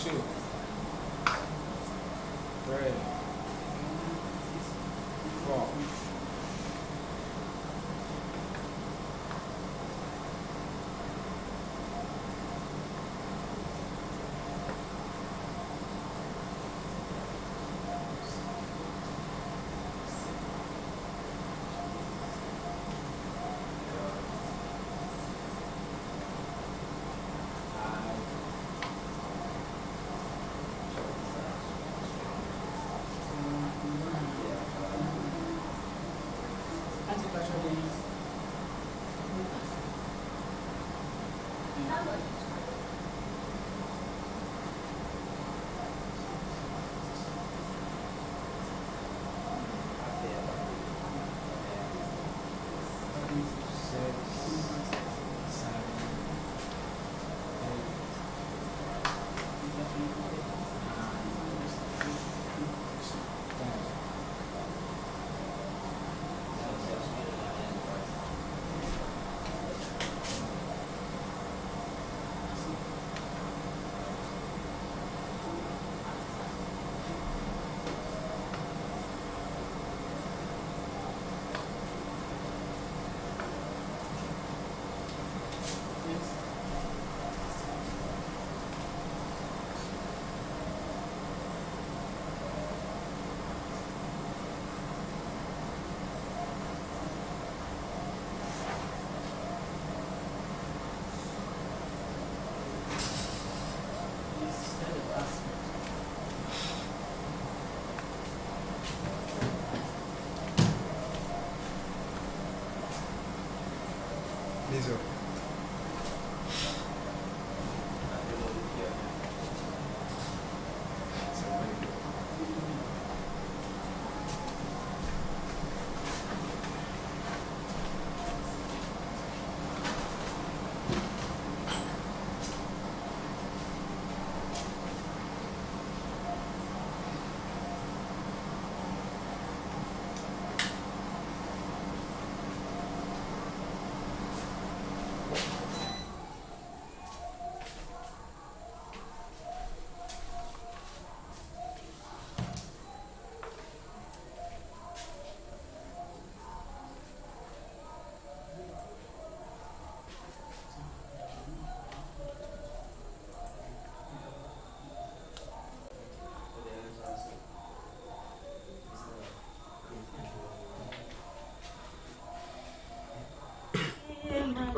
2, 3, 4.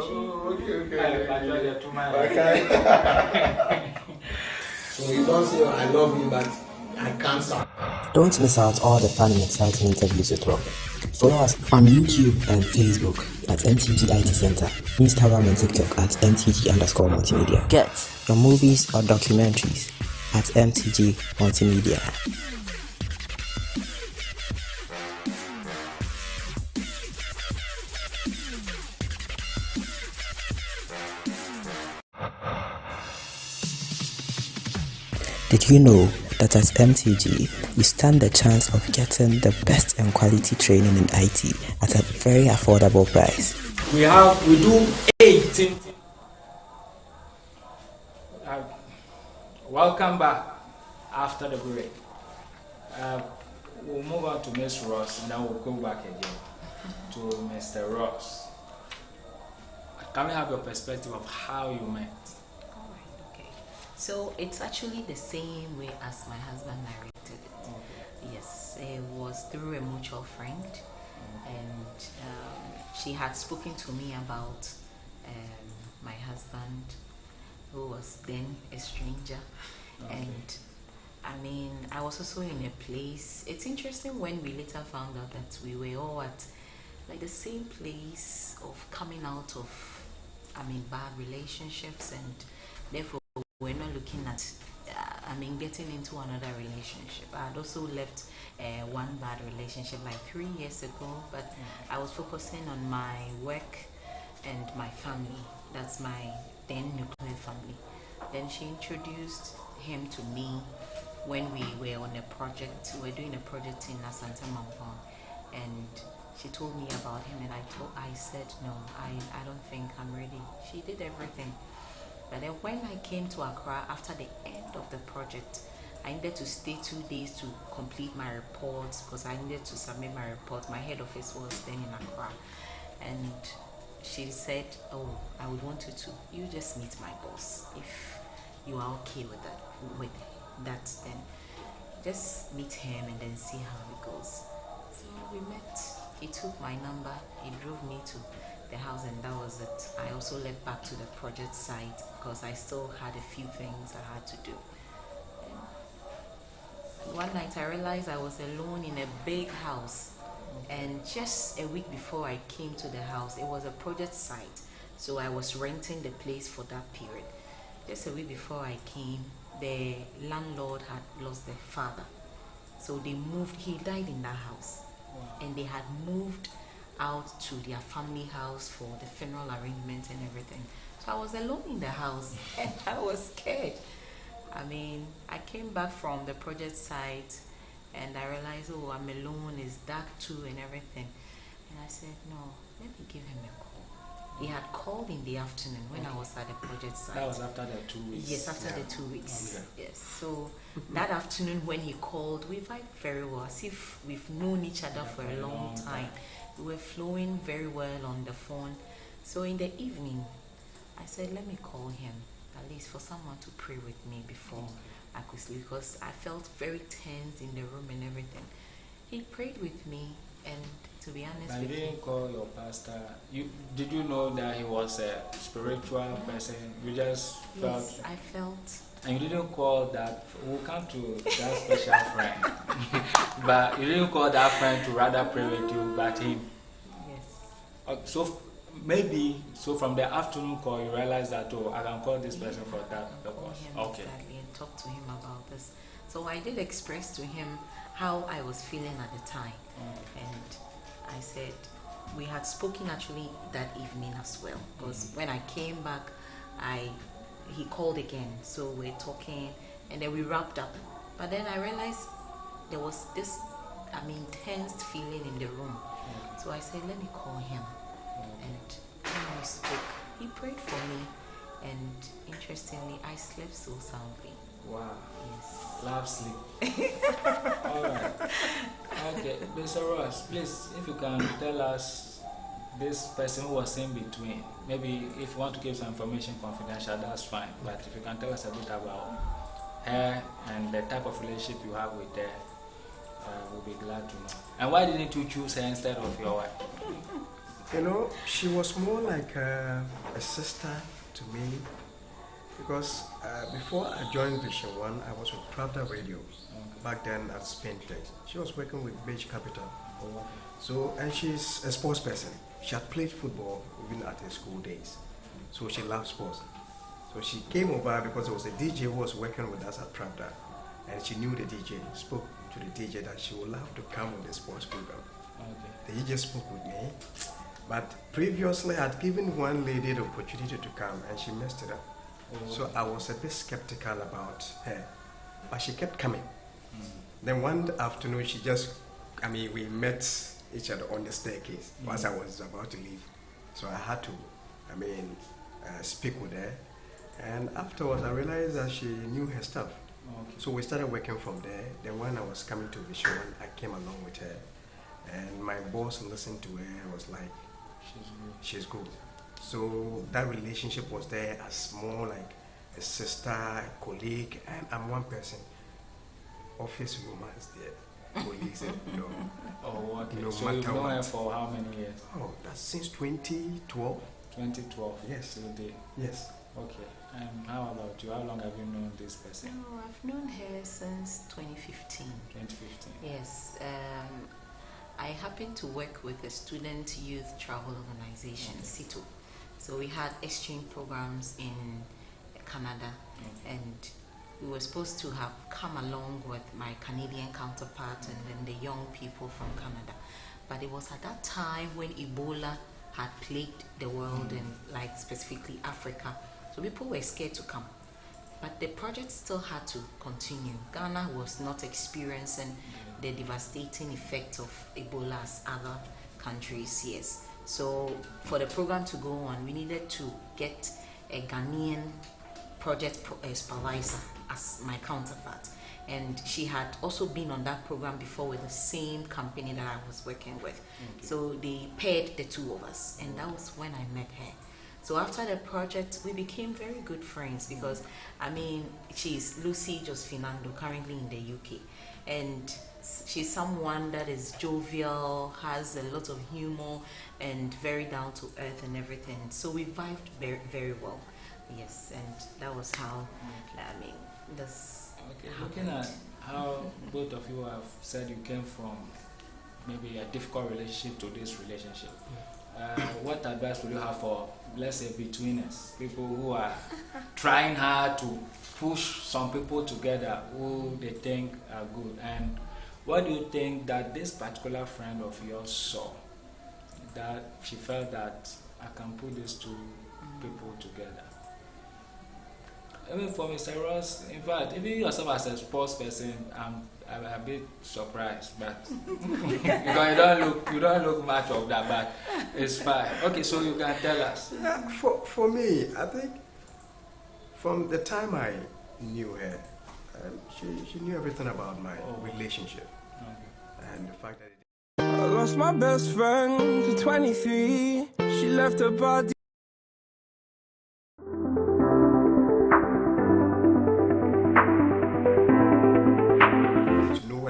Oh, okay. So you don't say I love you, but I can't stop. Don't miss out all the fun and exciting interviews with Rob. Follow us on YouTube and Facebook at MTG IT Center, Instagram and TikTok at MTG_multimedia. Get your movies or documentaries at MTG Multimedia. Did you know that at MTG, you stand the chance of getting the best and quality training in IT at a very affordable price? We do 18. Welcome back after the break. We'll move on to Miss Ross and then we'll go back again to Mr. Ross. Can we have your perspective of how you met? So it's actually the same way as my husband narrated it. Okay. Yes, it was through a mutual friend, and she had spoken to me about my husband, who was then a stranger. Okay. And I mean, I was also in a place. It's interesting when we later found out that we were all at like the same place of coming out of, bad relationships, and therefore we're not looking at, getting into another relationship. I had also left one bad relationship like 3 years ago, but I was focusing on my work and my family. That's my then nuclear family. Then she introduced him to me when we were on a project. We were doing a project in Asante Mampong, and she told me about him, and I said no, I don't think I'm ready. She did everything. But then when I came to Accra after the end of the project, I needed to stay 2 days to complete my report because I needed to submit my report. My head office was then in Accra, and she said, "Oh, I would want you just meet my boss. If you are okay with that, then just meet him and then see how it goes." So we met. He took my number. He drove me to the house, and that was it. I also left back to the project site because I still had a few things I had to do. One night I realized I was alone in a big house, and just a week before I came to the house, it was a project site, so I was renting the place for that period. Just a week before I came, the landlord had lost their father, so they moved. He died in that house. Wow. And they had moved out to their family house for the funeral arrangements and everything. So I was alone in the house and I was scared. I mean, I came back from the project site and I realized, oh, I'm alone, it's dark too and everything. And I said, no, let me give him a call. He had called in the afternoon when I was at the project site. That was after the 2 weeks. Yes, after the 2 weeks. Okay. Yes. So that afternoon when he called, we vibed very well, as if we've known each other for a long time. We were flowing very well on the phone. So in the evening, I said, let me call him, at least for someone to pray with me before I could sleep, because I felt very tense in the room and everything. He prayed with me, and to be honest And with you you, didn't call your pastor. Did you know that he was a spiritual person? You just felt. yes, I felt. And you didn't call that. We'll come to that special friend. But you didn't call that friend to rather pray with you, but him. Yes. So maybe from the afternoon call you realize that, oh, I can call this person for that Call purpose. him Okay. exactly and talk to him about this. So I did express to him how I was feeling at the time, and I said we had spoken actually that evening as well, because when I came back, he called again, so we're talking and then we wrapped up. But then I realized there was this tensed feeling in the room. So I said, let me call him. And when we spoke, he prayed for me, and interestingly, I slept so soundly. Wow. Yes. Love sleep. Alright. Okay, Mr. Ross, please, if you can tell us this person who was in between. Maybe if you want to give some information confidential, that's fine. But if you can tell us a bit about her and the type of relationship you have with her, we'll be glad to know. And why didn't you choose her instead of your wife? You know, she was more like a sister to me, because before I joined Vision One, I was with Pravda Radio. Back then at Spain Place. She was working with Beige Capital. So, and she's a sports person. She had played football even at her school days. So she loved sports. So she came over because there was a DJ who was working with us at Pravda, and she knew the DJ, spoke to the DJ that she would love to come with the sports program. The DJ spoke with me, but previously I had given one lady the opportunity to come and she messed it up. So I was a bit skeptical about her, but she kept coming. Then one afternoon we met each other on the staircase once I was about to leave. So I had to, speak with her. And afterwards I realized that she knew her stuff. So we started working from there. Then when I was coming to Vision, I came along with her. And my boss listened to her and was like, she's good. So that relationship was there as more like a sister, a colleague, and I'm one person. Office romance there, colleagues, Oh, okay. no So you've matter known her what. for how many years? Oh, that's since 2012. 2012. Yes. Till date. Yes. Okay. And how about you? How long have you known this person? No, I've known her since 2015. 2015. Yes. I happened to work with a student youth travel organization, CITO. So we had exchange programs in Canada, and we were supposed to have come along with my Canadian counterpart and then the young people from Canada. But it was at that time when Ebola had plagued the world and like specifically Africa. So people were scared to come. But the project still had to continue. Ghana was not experiencing the devastating effect of Ebola as other countries, yes. So for the program to go on, we needed to get a Ghanaian supervisor as my counterpart. And she had also been on that program before with the same company that I was working with. Okay. So they paired the two of us, and that was when I met her. So after the project, we became very good friends because, I mean, she's Lucy Josfinando, currently in the UK. And she's someone that is jovial, has a lot of humor, and very down to earth and everything. So we vibed very, very well. Yes, and that was how, I mean, this. Okay, looking at how both of you have said you came from maybe a difficult relationship to this relationship, what advice would you have for, let's say, betweeners, people who are trying hard to push some people together who they think are good? And what do you think that this particular friend of yours saw that she felt that I can put these two people together? I mean, for Mr. Ross, in fact, even yourself as a sports person, I'm a bit surprised, but because you don't look much of that, but it's fine. Okay, so you can tell us. Yeah, for me, I think from the time I knew her, she knew everything about my relationship. Okay. And the fact that I lost my best friend to 23. She left her body.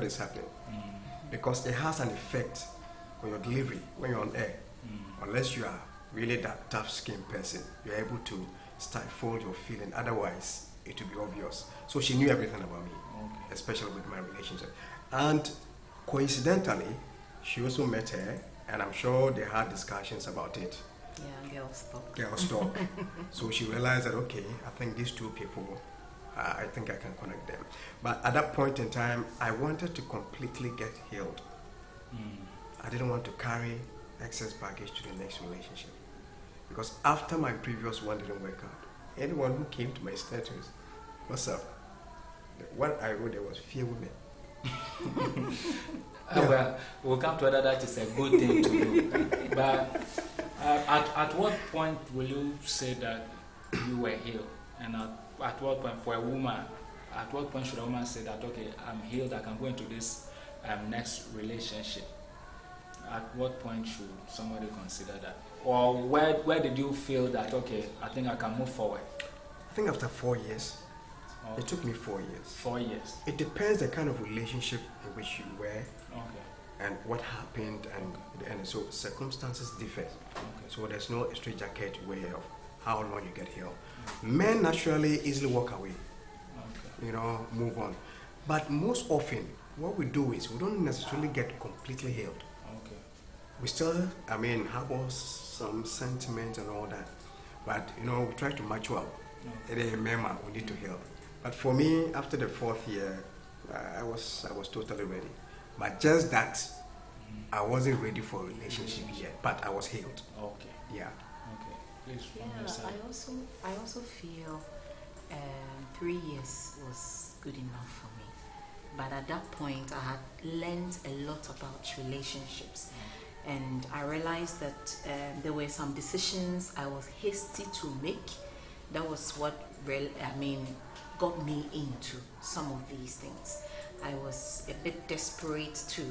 is happening, because it has an effect on your delivery when you're on air. Unless you are really that tough-skinned person, you're able to stifle your feeling. Otherwise, it will be obvious. So she knew everything about me, especially with my relationship. And coincidentally, she also met her, and I'm sure they had discussions about it. Yeah, girls talk. Girls talk. So she realized that, okay, I think these two people, I think I can connect them. But at that point in time, I wanted to completely get healed. I didn't want to carry excess baggage to the next relationship. Because after my previous one didn't work out, anyone who came to my status, what's up? What I wrote there was fear women. Well, we'll come to that is a good thing to do. But at what point will you say that you were healed? And at what point, for a woman, at what point should a woman say that, okay, I'm healed, I can go into this next relationship? At what point should somebody consider that? Or where did you feel that, okay, I think I can move forward? I think after 4 years. Okay. It took me 4 years. 4 years. It depends the kind of relationship in which you were, okay, and what happened, and so circumstances differ. Okay. So there's no straight jacket way of how long you get healed. Men naturally easily walk away, you know, move on. But most often, what we do is we don't necessarily get completely healed. Okay. We still, I mean, harbor some sentiment and all that. But, you know, we try to mature up. Remember, we need to heal. But for me, after the 4th year, I was totally ready. But just that, I wasn't ready for a relationship yet, but I was healed. Okay. Yeah. Yeah, I also feel 3 years was good enough for me. But at that point, I had learned a lot about relationships. And I realized that there were some decisions I was hasty to make. That was what got me into some of these things. I was a bit desperate to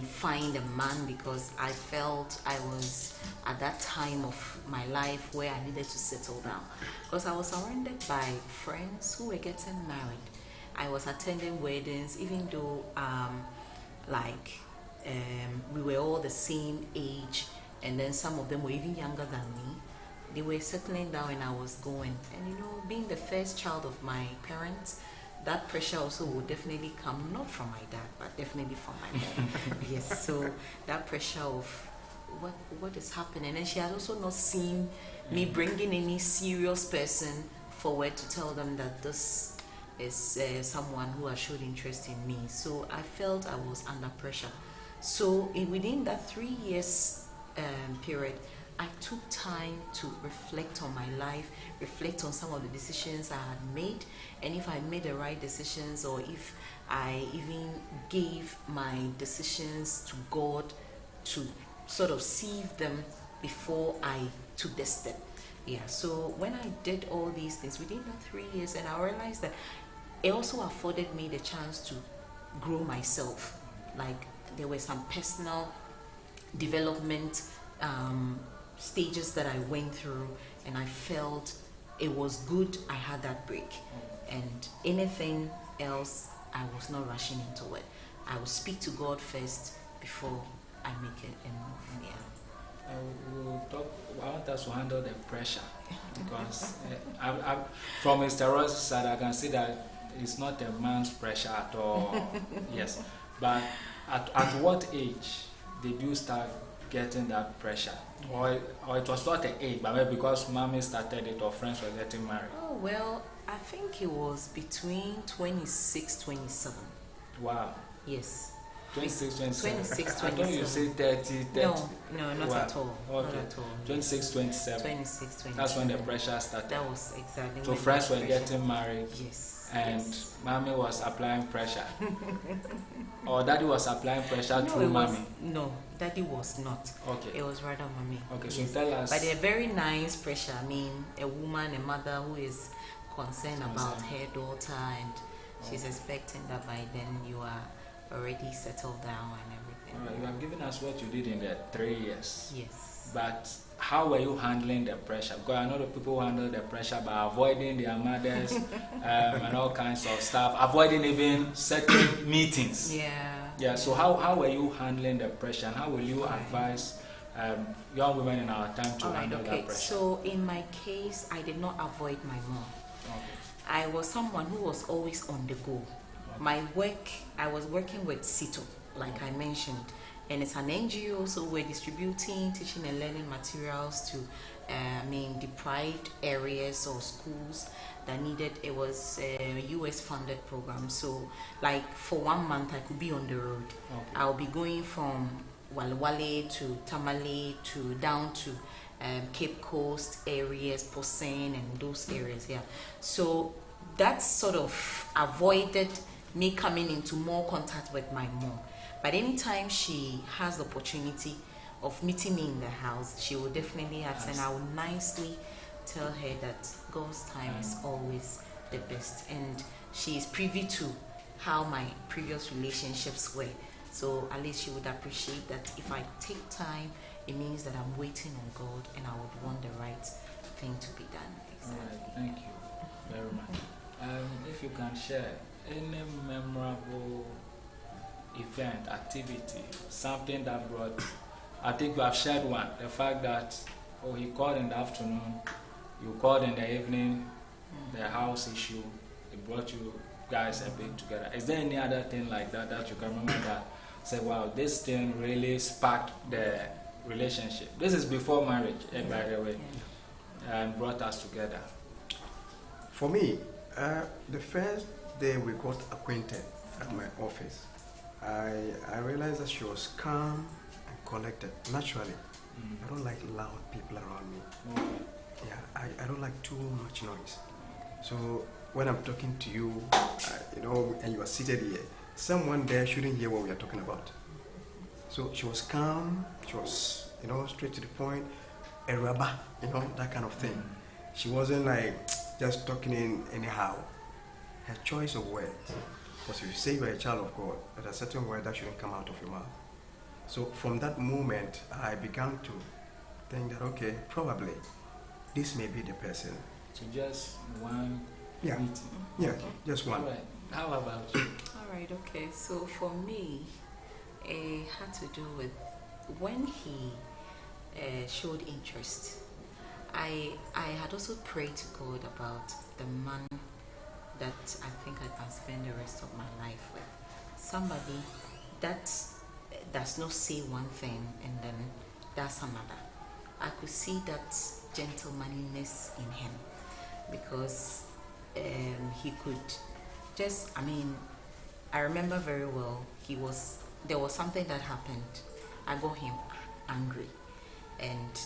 find a man, because I felt I was at that time of my life where I needed to settle down. Because I was surrounded by friends who were getting married. I was attending weddings, even though we were all the same age, and then some of them were even younger than me. They were settling down and I was going. And you know, being the first child of my parents, that pressure also will definitely come, not from my dad, but definitely from my mom. Yes, so that pressure of what is happening. And she had also not seen me bringing any serious person forward to tell them that this is someone who has showed interest in me. So I felt I was under pressure. So within that 3 years period, I took time to reflect on my life, reflect on some of the decisions I had made, and if I made the right decisions, or if I even gave my decisions to God to sort of sieve them before I took the step. Yeah, so when I did all these things within the 3 years, and I realized that it also afforded me the chance to grow myself. Like there were some personal development stages that I went through, and I felt it was good I had that break. And anything else, I was not rushing into it. I would speak to God first before I make it a move. Yeah. We'll talk. I want us to handle the pressure because from Mr. Ross's side, I can see that it's not a man's pressure at all. Yes, but at what age did you start getting that pressure? Or it was not an age, but maybe because mommy started it or friends were getting married? Oh, well, I think it was between 26, 27. Wow. Yes. 26, 27. 26, I thought you say 30, 30. No, not wow. at all. Okay. Not at all. 26, 27. 26, 27. That's when the pressure started. That was exactly So when friends the were pressure- getting married. Yes. And yes. mommy was applying pressure. Or daddy was applying pressure No, through mommy. No, daddy was not. Okay. It was rather mommy. Okay, so yes. tell us. But a very nice pressure. I mean, a woman, a mother who is concerned about her daughter, and she's expecting that by then you are already settled down and everything. All right, you have given us what you did in the 3 years. Yes. But how were you handling the pressure? Because I know the people who handle the pressure by avoiding their mothers and all kinds of stuff, avoiding even certain meetings. Yeah. Yeah. So how were you handling the pressure, and how will you advise young women in our time to handle that pressure? So in my case, I did not avoid my mom. Okay. I was someone who was always on the go. My work, I was working with CITO, like I mentioned, and it's an NGO, so we're distributing teaching and learning materials to deprived areas or schools that needed. It was a US funded program, so like for 1 month I could be on the road. Okay. I'll be going from Walwale to Tamale to down to Cape Coast areas, Posen and those areas, yeah. So that sort of avoided me coming into more contact with my mom. But anytime she has the opportunity of meeting me in the house, she will definitely ask, and I will nicely tell her that God's time is always the best. And she is privy to how my previous relationships were. So at least she would appreciate that if I take time, it means that I'm waiting on God and I would want the right thing to be done. Exactly. All right, thank you very much. If you can share any memorable event, activity, something that brought, I think you have shared one, the fact that he called in the afternoon, you called in the evening, the house issue, it brought you guys a bit together. Is there any other thing like that that you can remember that say, wow, this thing really sparked the relationship? This is before marriage, by the way, and brought us together. For me, the first day we got acquainted at my office, I realized that she was calm and collected. Naturally, I don't like loud people around me. Okay. Yeah, I don't like too much noise. So when I'm talking to you, and you are seated here, someone there shouldn't hear what we are talking about. So she was calm, she was, straight to the point, a rubber, that kind of thing. She wasn't like just talking in anyhow. Her choice of words. Because if you say you're a child of God, there's a certain word that shouldn't come out of your mouth. So from that moment, I began to think that, okay, probably this may be the person. So just one meeting. Yeah, just one. All right. How about you? All right, okay. So for me, it had to do with when he showed interest. I had also prayed to God about the man that I think I can spend the rest of my life with. Somebody that does not say one thing and then does another. I could see that gentlemanliness in him because he could just, I remember very well, there was something that happened. I got him angry. And,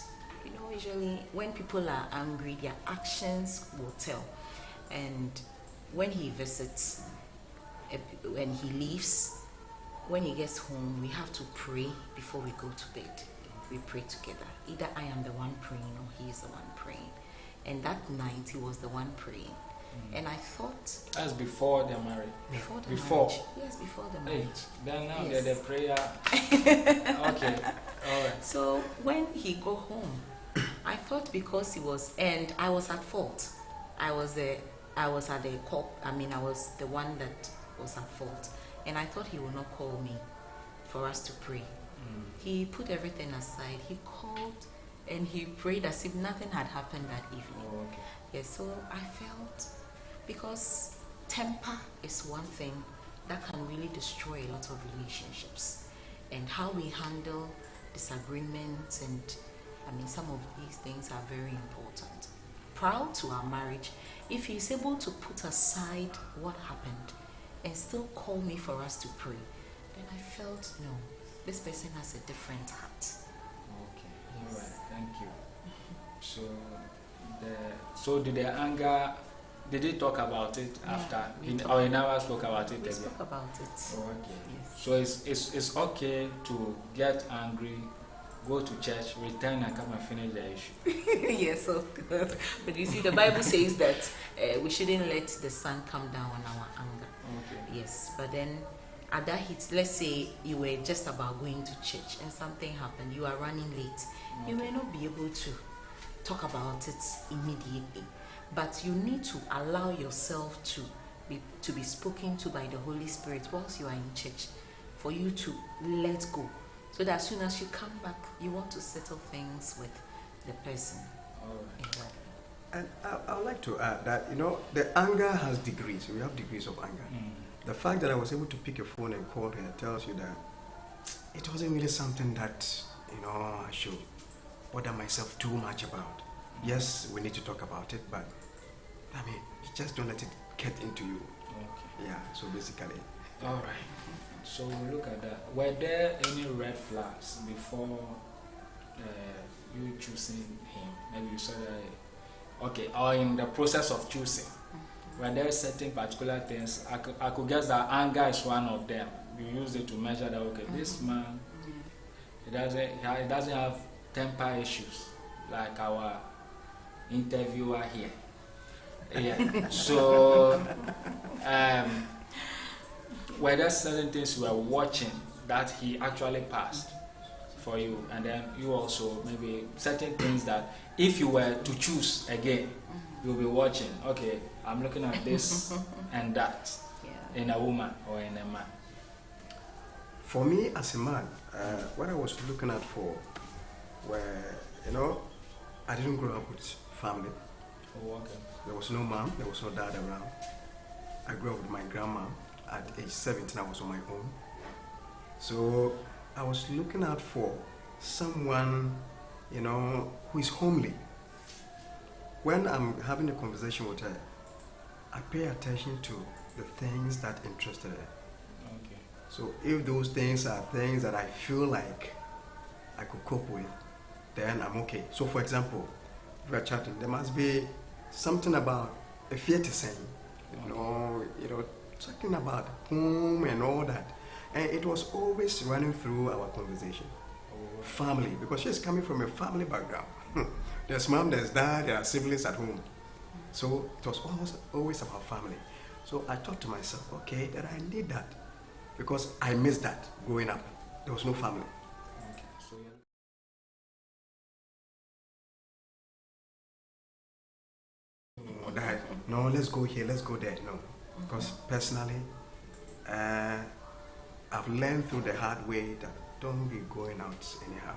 usually when people are angry, their actions will tell. And when he visits, when he leaves, when he gets home, we have to pray before we go to bed. We pray together. Either I am the one praying or he is the one praying. And that night, he was the one praying. And I thought... That's before they're married? Before the Before. marriage. Yes, before the Hey, marriage. then now Yes. they're the prayer. Okay, all right. So when he go home, I thought because he was... And I was at fault. I was at the cop. I mean, I was the one that was at fault. And I thought he would not call me for us to pray. He put everything aside. He called and he prayed as if nothing had happened that evening. Oh, okay. Yes, so I felt, because temper is one thing that can really destroy a lot of relationships, and how we handle disagreements, and I mean, some of these things are very important. Prior to our marriage, if he is able to put aside what happened and still call me for us to pray, then I felt, no, this person has a different heart. Okay, all right, thank you. So did the anger, did he talk about it after? Or he never spoke about it We again? spoke about it. Oh, okay. Yes. So it's okay to get angry, go to church, return and come and finish the issue. Yes, of course. But you see, the Bible says that we shouldn't let the sun come down on our anger. Okay. Yes, but then at that heat, let's say you were just about going to church and something happened, you are running late. You may not be able to talk about it immediately, but you need to allow yourself to be spoken to by the Holy Spirit whilst you are in church, for you to let go, so that as soon as you come back, you want to settle things with the person. All right. Exactly. And I would like to add that, the anger has degrees. We have degrees of anger. The fact that I was able to pick a phone and call her tells you that it wasn't really something that, I should bother myself too much about. Yes, we need to talk about it, but I mean, you just don't let it get into you. Okay. Yeah, so basically. All right. So we'll look at that. Were there any red flags before you choosing him? Maybe you saw that, okay, or in the process of choosing, were there certain particular things? I could guess that anger is one of them. You use it to measure that, okay, this man, he doesn't have temper issues like our interviewer here. Yeah. So, were there certain things you were watching that he actually passed for you, and then you also maybe certain things that if you were to choose again, you'll be watching, okay, I'm looking at this and that in a woman or in a man? For me as a man, what I was looking at for were, I didn't grow up with family. Oh, okay. There was no mom, there was no dad around. I grew up with my grandma. At age 17, I was on my own. So I was looking out for someone, who is homely. When I'm having a conversation with her, I pay attention to the things that interested her. Okay. So if those things are things that I feel like I could cope with, then I'm okay. So for example, if we're chatting, there must be something about a theater scene, talking about home and all that. And it was always running through our conversation. Family, because she's coming from a family background. There's mom, there's dad, there are siblings at home. So it was always about family. So I thought to myself, okay, that I need that. Because I missed that growing up. There was no family. Okay. So No, let's go here, let's go there. No. Because personally, I've learned through the hard way that don't be going out anyhow.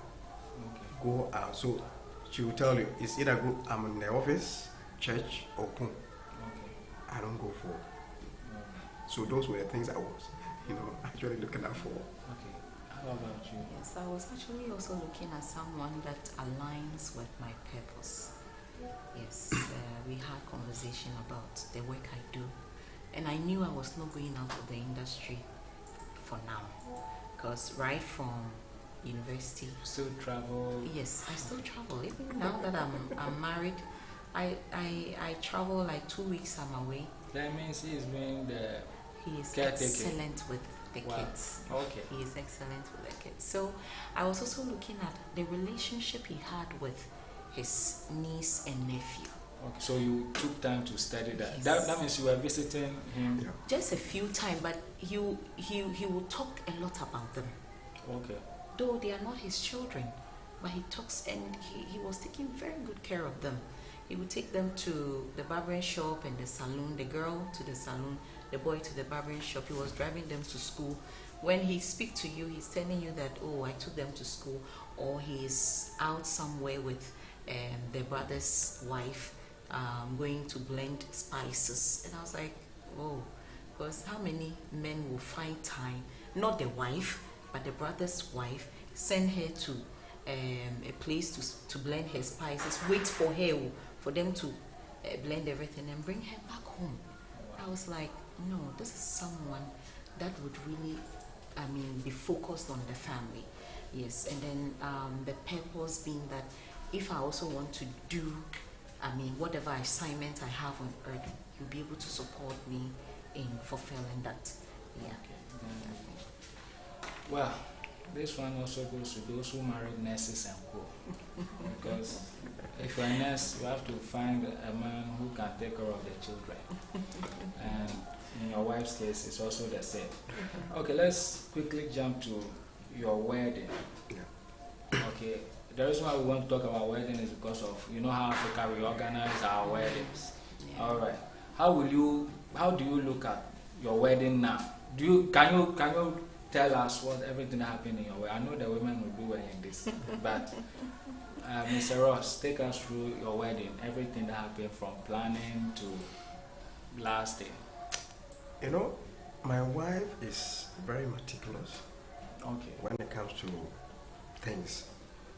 okay. Go out. So she will tell you, it's either I'm in the office, church, or home. Okay. I don't go for. So those were the things I was, actually looking out for. Okay. How about you? Yes, I was actually also looking at someone that aligns with my purpose. Yes, we had conversation about the work I do, and I knew I was not going out of the industry for now, because right from university, Still travel? yes, I still travel. Even now that I'm married, I travel like 2 weeks I'm away. That means he's being the He is caretaking. excellent with the Wow. kids. Okay. He is excellent with the kids. So I was also looking at the relationship he had with his niece and nephew. Okay, so you took time to study that. Yes. That means you were visiting him. Yeah. Just a few times, but he will talk a lot about them. Okay. Though they are not his children, but he talks, and he was taking very good care of them. He would take them to the barbering shop and the salon, the girl to the salon, the boy to the barbering shop. He was driving them to school. When he speaks to you, he's telling you that, oh, I took them to school, or he's out somewhere with the brother's wife, going to blend spices. And I was like, oh, because how many men will find time, not the wife, but the brother's wife, send her to a place to blend her spices, wait for her, for them to blend everything and bring her back home. I was like, no, this is someone that would really, be focused on the family. Yes, and then the purpose being that if I also want to do, whatever assignment I have on earth, you'll be able to support me in fulfilling that. Yeah. Well, this one also goes to those who married nurses and co. Because if you're a nurse, you have to find a man who can take care of the children. And in your wife's case, it's also the same. Okay, let's quickly jump to your wedding. Okay, the reason why we want to talk about wedding is because of, you know how Africa we organize our weddings. Yeah. All right. How do you look at your wedding now? Can you tell us what everything happened in your wedding? I know the women will do well in this, but Mr. Ross, take us through your wedding, everything that happened from planning to last day. You know, my wife is very meticulous. Okay. When it comes to things,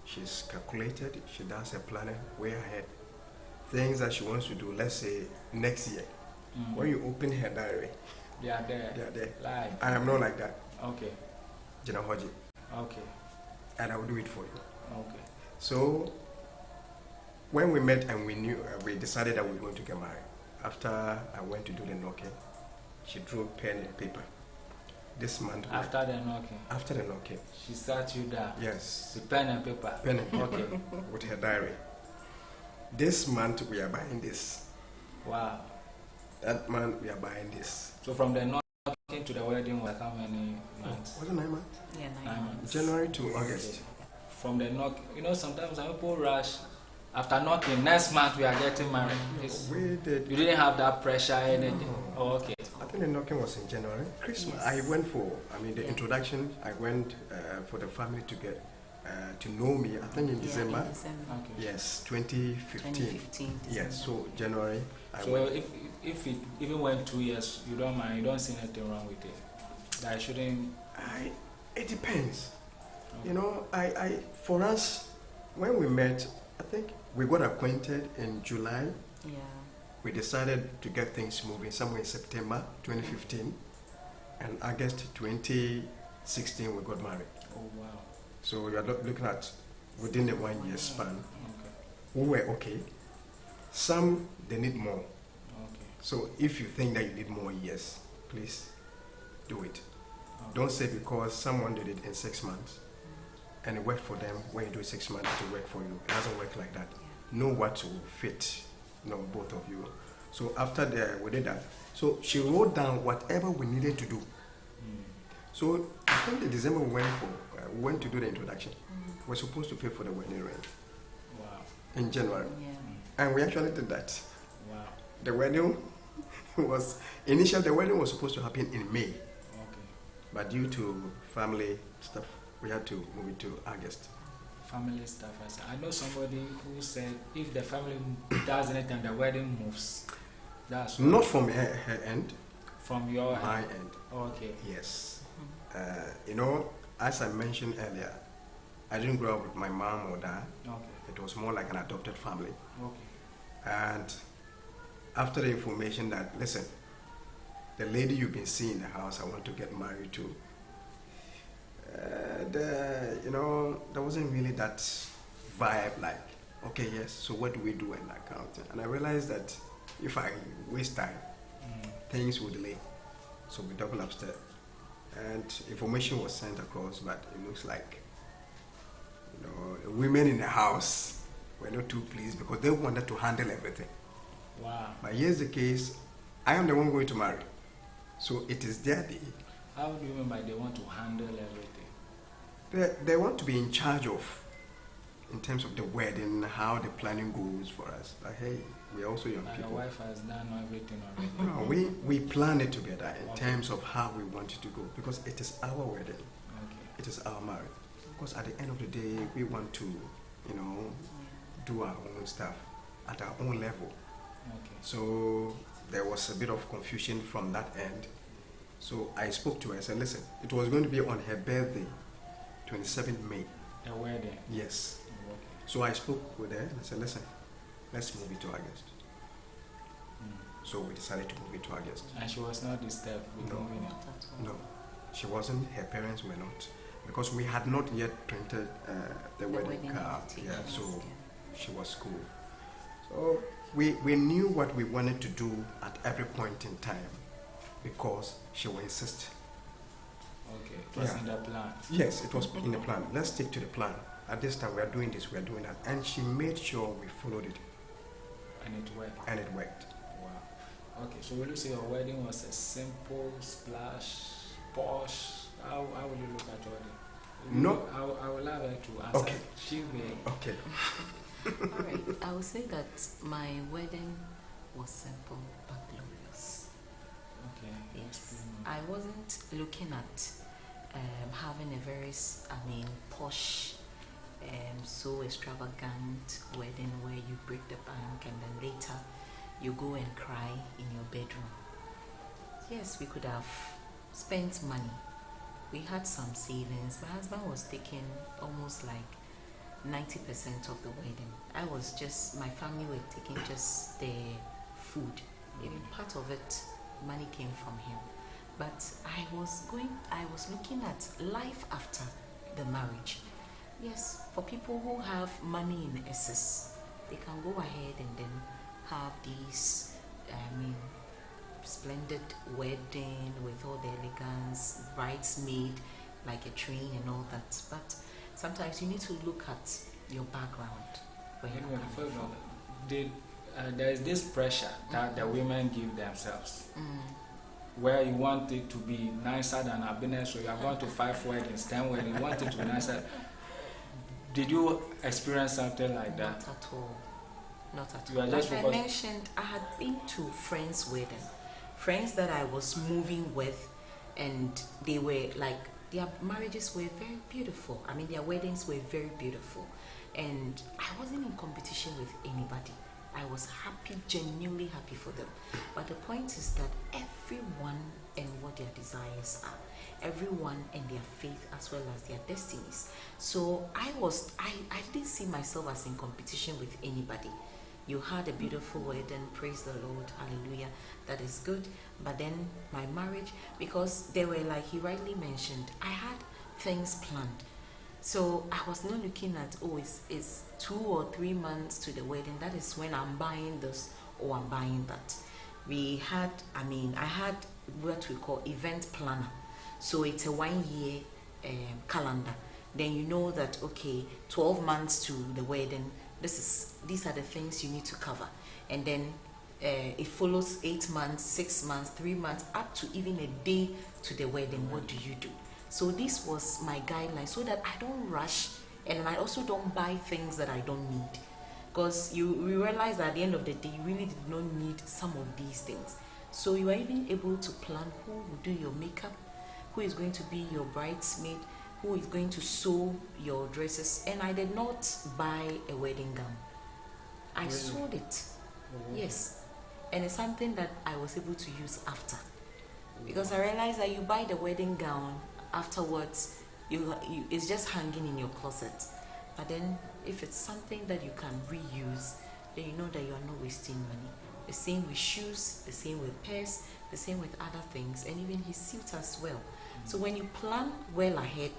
she's calculated. She does her planning way ahead. Things that she wants to do, let's say next year. Mm-hmm. When you open her diary, They are there. they are there. Live. I am not like that. Okay. Jina Hoji. Okay. And I will do it for you. Okay. So when we met and we knew, we decided that we were going to get married. After I went to do the knocking, she drew pen and paper. This month. After the knocking. After the knocking. She sat you down. Yes. With pen and paper. Pen and paper. Okay. With her diary. This month we are buying this. Wow. That month we are buying this. So from the knocking to the wedding was how many months? Was it 9 months? Yeah, 9 months. January to August. From the knock, sometimes some people rush. After knocking, next month we are getting married. We did. You didn't have that pressure, anything. Oh, okay. I think the knocking was in January. Christmas. Yes. I went for, the introduction. I went for the family to get to know me. I think in December. Okay. Yes, 2015. 2015. Yes, so January. So if it even went 2 years, you don't mind. You don't see anything wrong with it. That shouldn't. It depends. Okay. For us, when we met, I think we got acquainted in July. Yeah. We decided to get things moving somewhere in September 2015, and August 2016 we got married. Oh wow! So we are looking at within the 1 year span. Okay. We were okay. Some they need more. Okay. So if you think that you need more years, please do it. Okay. Don't say because someone did it in 6 months and it worked for them. When you do 6 months, it will work for you. It doesn't work like that. Yeah. Know what will fit. Both of you. So after we did that, so she wrote down whatever we needed to do. So I think the December we went to do the introduction. We're supposed to pay for the wedding ring. Wow. In January. Yeah. And we actually did that. Wow. The wedding the wedding was supposed to happen in May. Okay. But due to family stuff, we had to move it to August. Family stuff. I know somebody who said if the family does anything, the wedding moves. That's not from her end. From your my end. end. Okay. Yes. As I mentioned earlier, I didn't grow up with my mom or dad. Okay. It was more like an adopted family. Okay. And after the information that, listen, the lady you've been seeing in the house, I want to get married to. There wasn't really that vibe like, okay, yes, so what do we do in that kind of thing? And I realized that if I waste time, things will delay. So we double upstairs. And information was sent across, but it looks like, the women in the house were not too pleased because they wanted to handle everything. Wow. But here's the case, I am the one going to marry. So it is their day. How do you mean by they want to handle everything? They want to be in charge of, in terms of the wedding, how the planning goes for us. Like, hey, we're also young My people. wife has done everything already. No, we plan it together in terms of how we want it to go, because it is our wedding. Okay. It is our marriage. Because at the end of the day, we want to, you know, do our own stuff at our own level. Okay. So there was a bit of confusion from that end. So I spoke to her. I said, listen, it was going to be on her birthday, 27th May. A wedding? Yes. Okay. So I spoke with her and I said, listen, let's move it to August. So we decided to move it to August. And she was not disturbed with No. moving it? Not at all. No, she wasn't. Her parents were not, because we had not yet printed the wedding card. Yeah, invitations, so yeah. she was cool. So we knew what we wanted to do at every point in time, because she will insist. Okay. It was Yeah. in the plan. Yes, it was in the plan. Let's stick to the plan. At this time, we are doing this, we are doing that, and she made sure we followed it, And it worked. and it worked. Wow. Okay, so will you say your wedding was a simple, splash, posh? How would you look at your wedding? No. I would love her to answer. Okay. She will. Okay. All right. I would say that my wedding was simple but glorious. Okay. Yes. I wasn't looking at having a very, posh, so extravagant wedding where you break the bank and then later you go and cry in your bedroom. Yes, we could have spent money. We had some savings. My husband was taking almost like 90% of the wedding. My family were taking just the food. Even part of it, money came from him. But I was looking at life after the marriage. Yes, for people who have money in excess, they can go ahead and then have these, splendid wedding with all the elegance, bridesmaid, like a train and all that. But sometimes you need to look at your background. Where you're Anyway, coming first of from. all, there is this pressure that the women give themselves, where you want it to be nicer than Abinez, so you are going to 5 weddings, 10 weddings, you want it to be nicer. Did you experience something like that? Not at all. Not at You all. are just Like I focused- mentioned, I had been to friends' wedding, friends that I was moving with, and they were like, their marriages were very beautiful. I mean, their weddings were very beautiful, and I wasn't in competition with anybody. I was happy, genuinely happy for them. But the point is that everyone and what their desires are, everyone and their faith as well as their destinies. So I didn't see myself as in competition with anybody. You had a beautiful wedding, praise the Lord, hallelujah, that is good. But then my marriage, because they were, like he rightly mentioned, I had things planned. So I was not looking at, it's 2 or 3 months to the wedding, that is when I'm buying this or I'm buying that. I had what we call event planner. So it's a 1 year calendar. Then you know that, okay, 12 months to the wedding, these are the things you need to cover. And then it follows 8 months, 6 months, 3 months, up to even a day to the wedding. What do you do? So this was my guideline, so that I don't rush, and I also don't buy things that I don't need. Because you realize that at the end of the day, you really did not need some of these things. So you are even able to plan who will do your makeup, who is going to be your bridesmaid, who is going to sew your dresses. And I did not buy a wedding gown. I Really? sewed it. Oh, Yes. And it's something that I was able to use after. Because I realized that you buy the wedding gown, afterwards, it's just hanging in your closet. But then, if it's something that you can reuse, then you know that you are not wasting money. The same with shoes, the same with purse, the same with other things, and even his suit as well. So when you plan well ahead,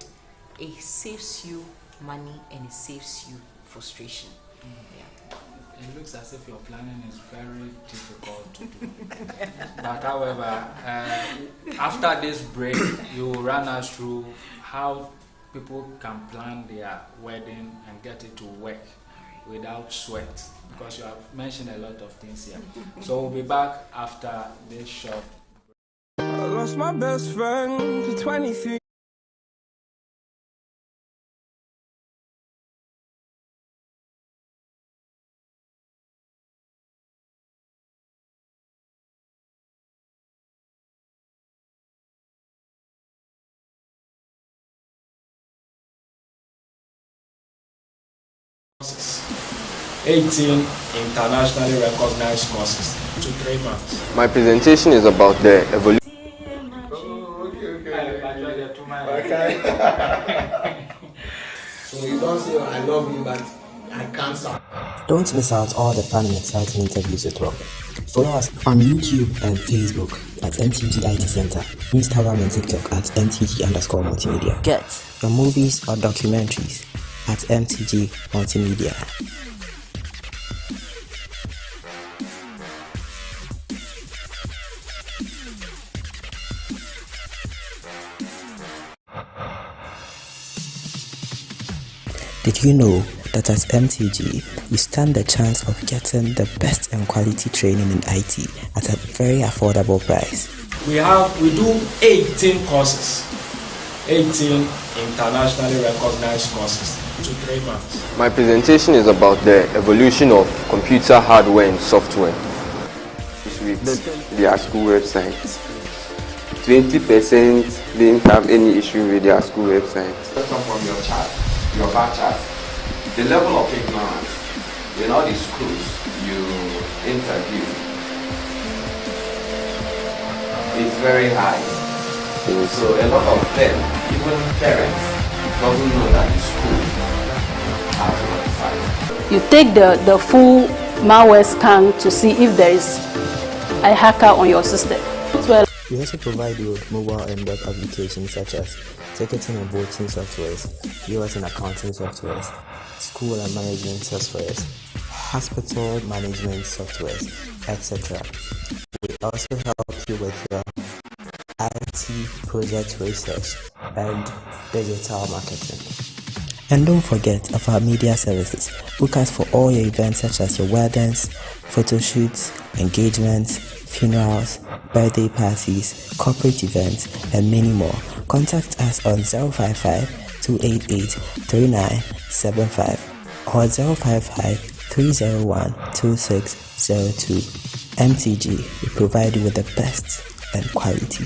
it saves you money and it saves you frustration. Yeah. It looks as if your planning is very difficult to do. But however, after this break, you will run us through how people can plan their wedding and get it to work. without sweat, because you have mentioned a lot of things here. So we'll be back after this short. I lost my best friend to 23. Courses. 18 internationally recognized courses to 3 months. My presentation is about the evolution. Okay. So you don't say I love you, but I can't stop. Don't miss out all the fun and exciting interviews with Rob. Follow us on YouTube and Facebook at MTG IT Center, Instagram and TikTok at MTG_multimedia. Get your movies or documentaries at MTG Multimedia. Did you know that at MTG, you stand the chance of getting the best and quality training in IT at a very affordable price? We do 18 courses, 18 internationally recognized courses to 3 months. My presentation is about the evolution of computer hardware and software. With their school websites. 20% didn't have any issue with their school websites. From your chart, your bar chart, the level of ignorance in all the schools you interview is very high. So a lot of them, even parents, doesn't know that the school has a website. You take the full malware scan to see if there is a hacker on your system. Well, We also provide you with mobile and web applications such as ticketing and voting softwares, US and accounting softwares, school and management softwares, hospital management softwares, etc. We also help you with your IT project research and digital marketing. And don't forget of our media services. Book us for all your events such as your weddings, photo shoots, engagements, funerals, birthday parties, corporate events, and many more. Contact us on 055-288-3975 or 055-301-2602. MTG, we provide you with the best and quality.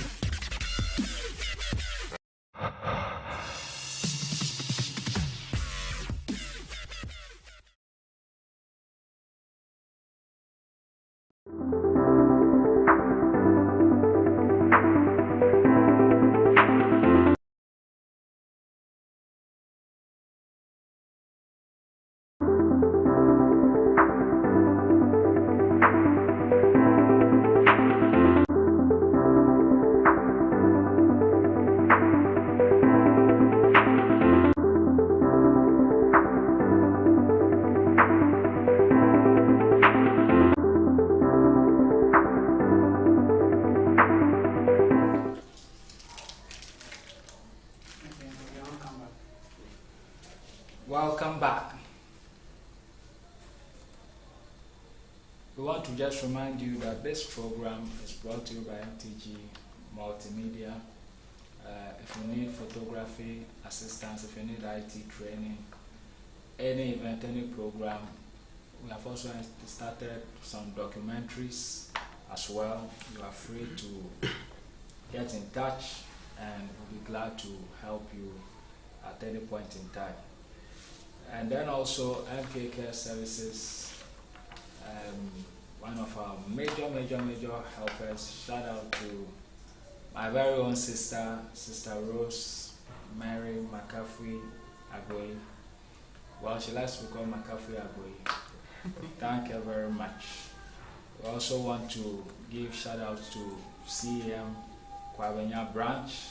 Welcome back. We want to just remind you that this program is brought to you by MTG Multimedia. If you need photography assistance, if you need IT training, any event, any program, we have also started some documentaries as well. You are free to get in touch and we'll be glad to help you at any point in time. And then also MK Care Services, one of our major helpers. Shout out to my very own sister Rose Mary McCaffrey Agboy. Well, she likes to be called McCaffrey Agboy. Thank you very much. We also want to give shout out to CEM Kwabenya branch,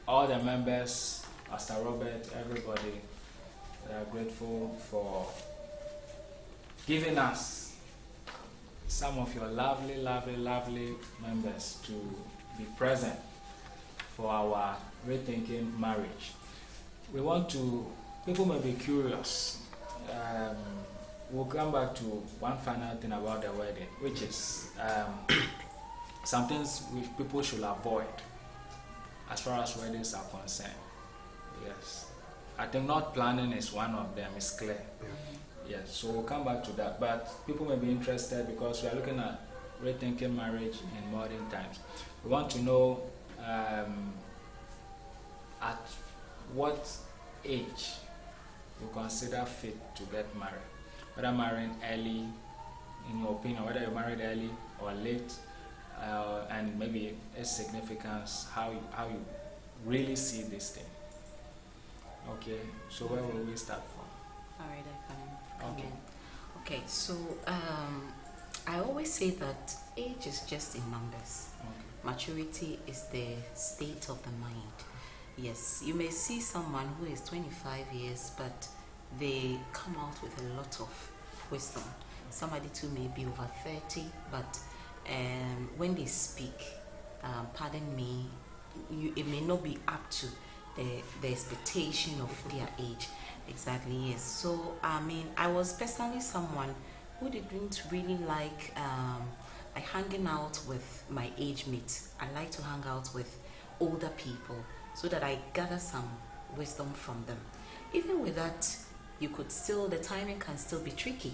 all the members, Pastor Robert, everybody. We are grateful for giving us some of your lovely members to be present for our Rethinking marriage. We want to, people may be curious, we'll come back to one final thing about the wedding, which is some things which people should avoid as far as weddings are concerned. Yes. I think not planning is one of them, it's clear. Yes, so we'll come back to that. But people may be interested because we are looking at rethinking marriage in modern times. We want to know at what age you consider fit to get married. Whether marrying early, in your opinion, whether you're married early or late, and maybe its significance, how you really see this thing. Okay, so where will we start from? All right, I can come Okay. in. Okay, so I always say that age is just in numbers. Okay. Maturity is the state of the mind. Yes, you may see someone who is 25 years, but they come out with a lot of wisdom. Somebody too may be over 30, but when they speak, pardon me, it may not be up to the expectation of their age. Exactly, yes. So, I mean, I was personally someone who didn't really like hanging out with my age mates. I like to hang out with older people so that I gather some wisdom from them. Even with that, the timing can still be tricky.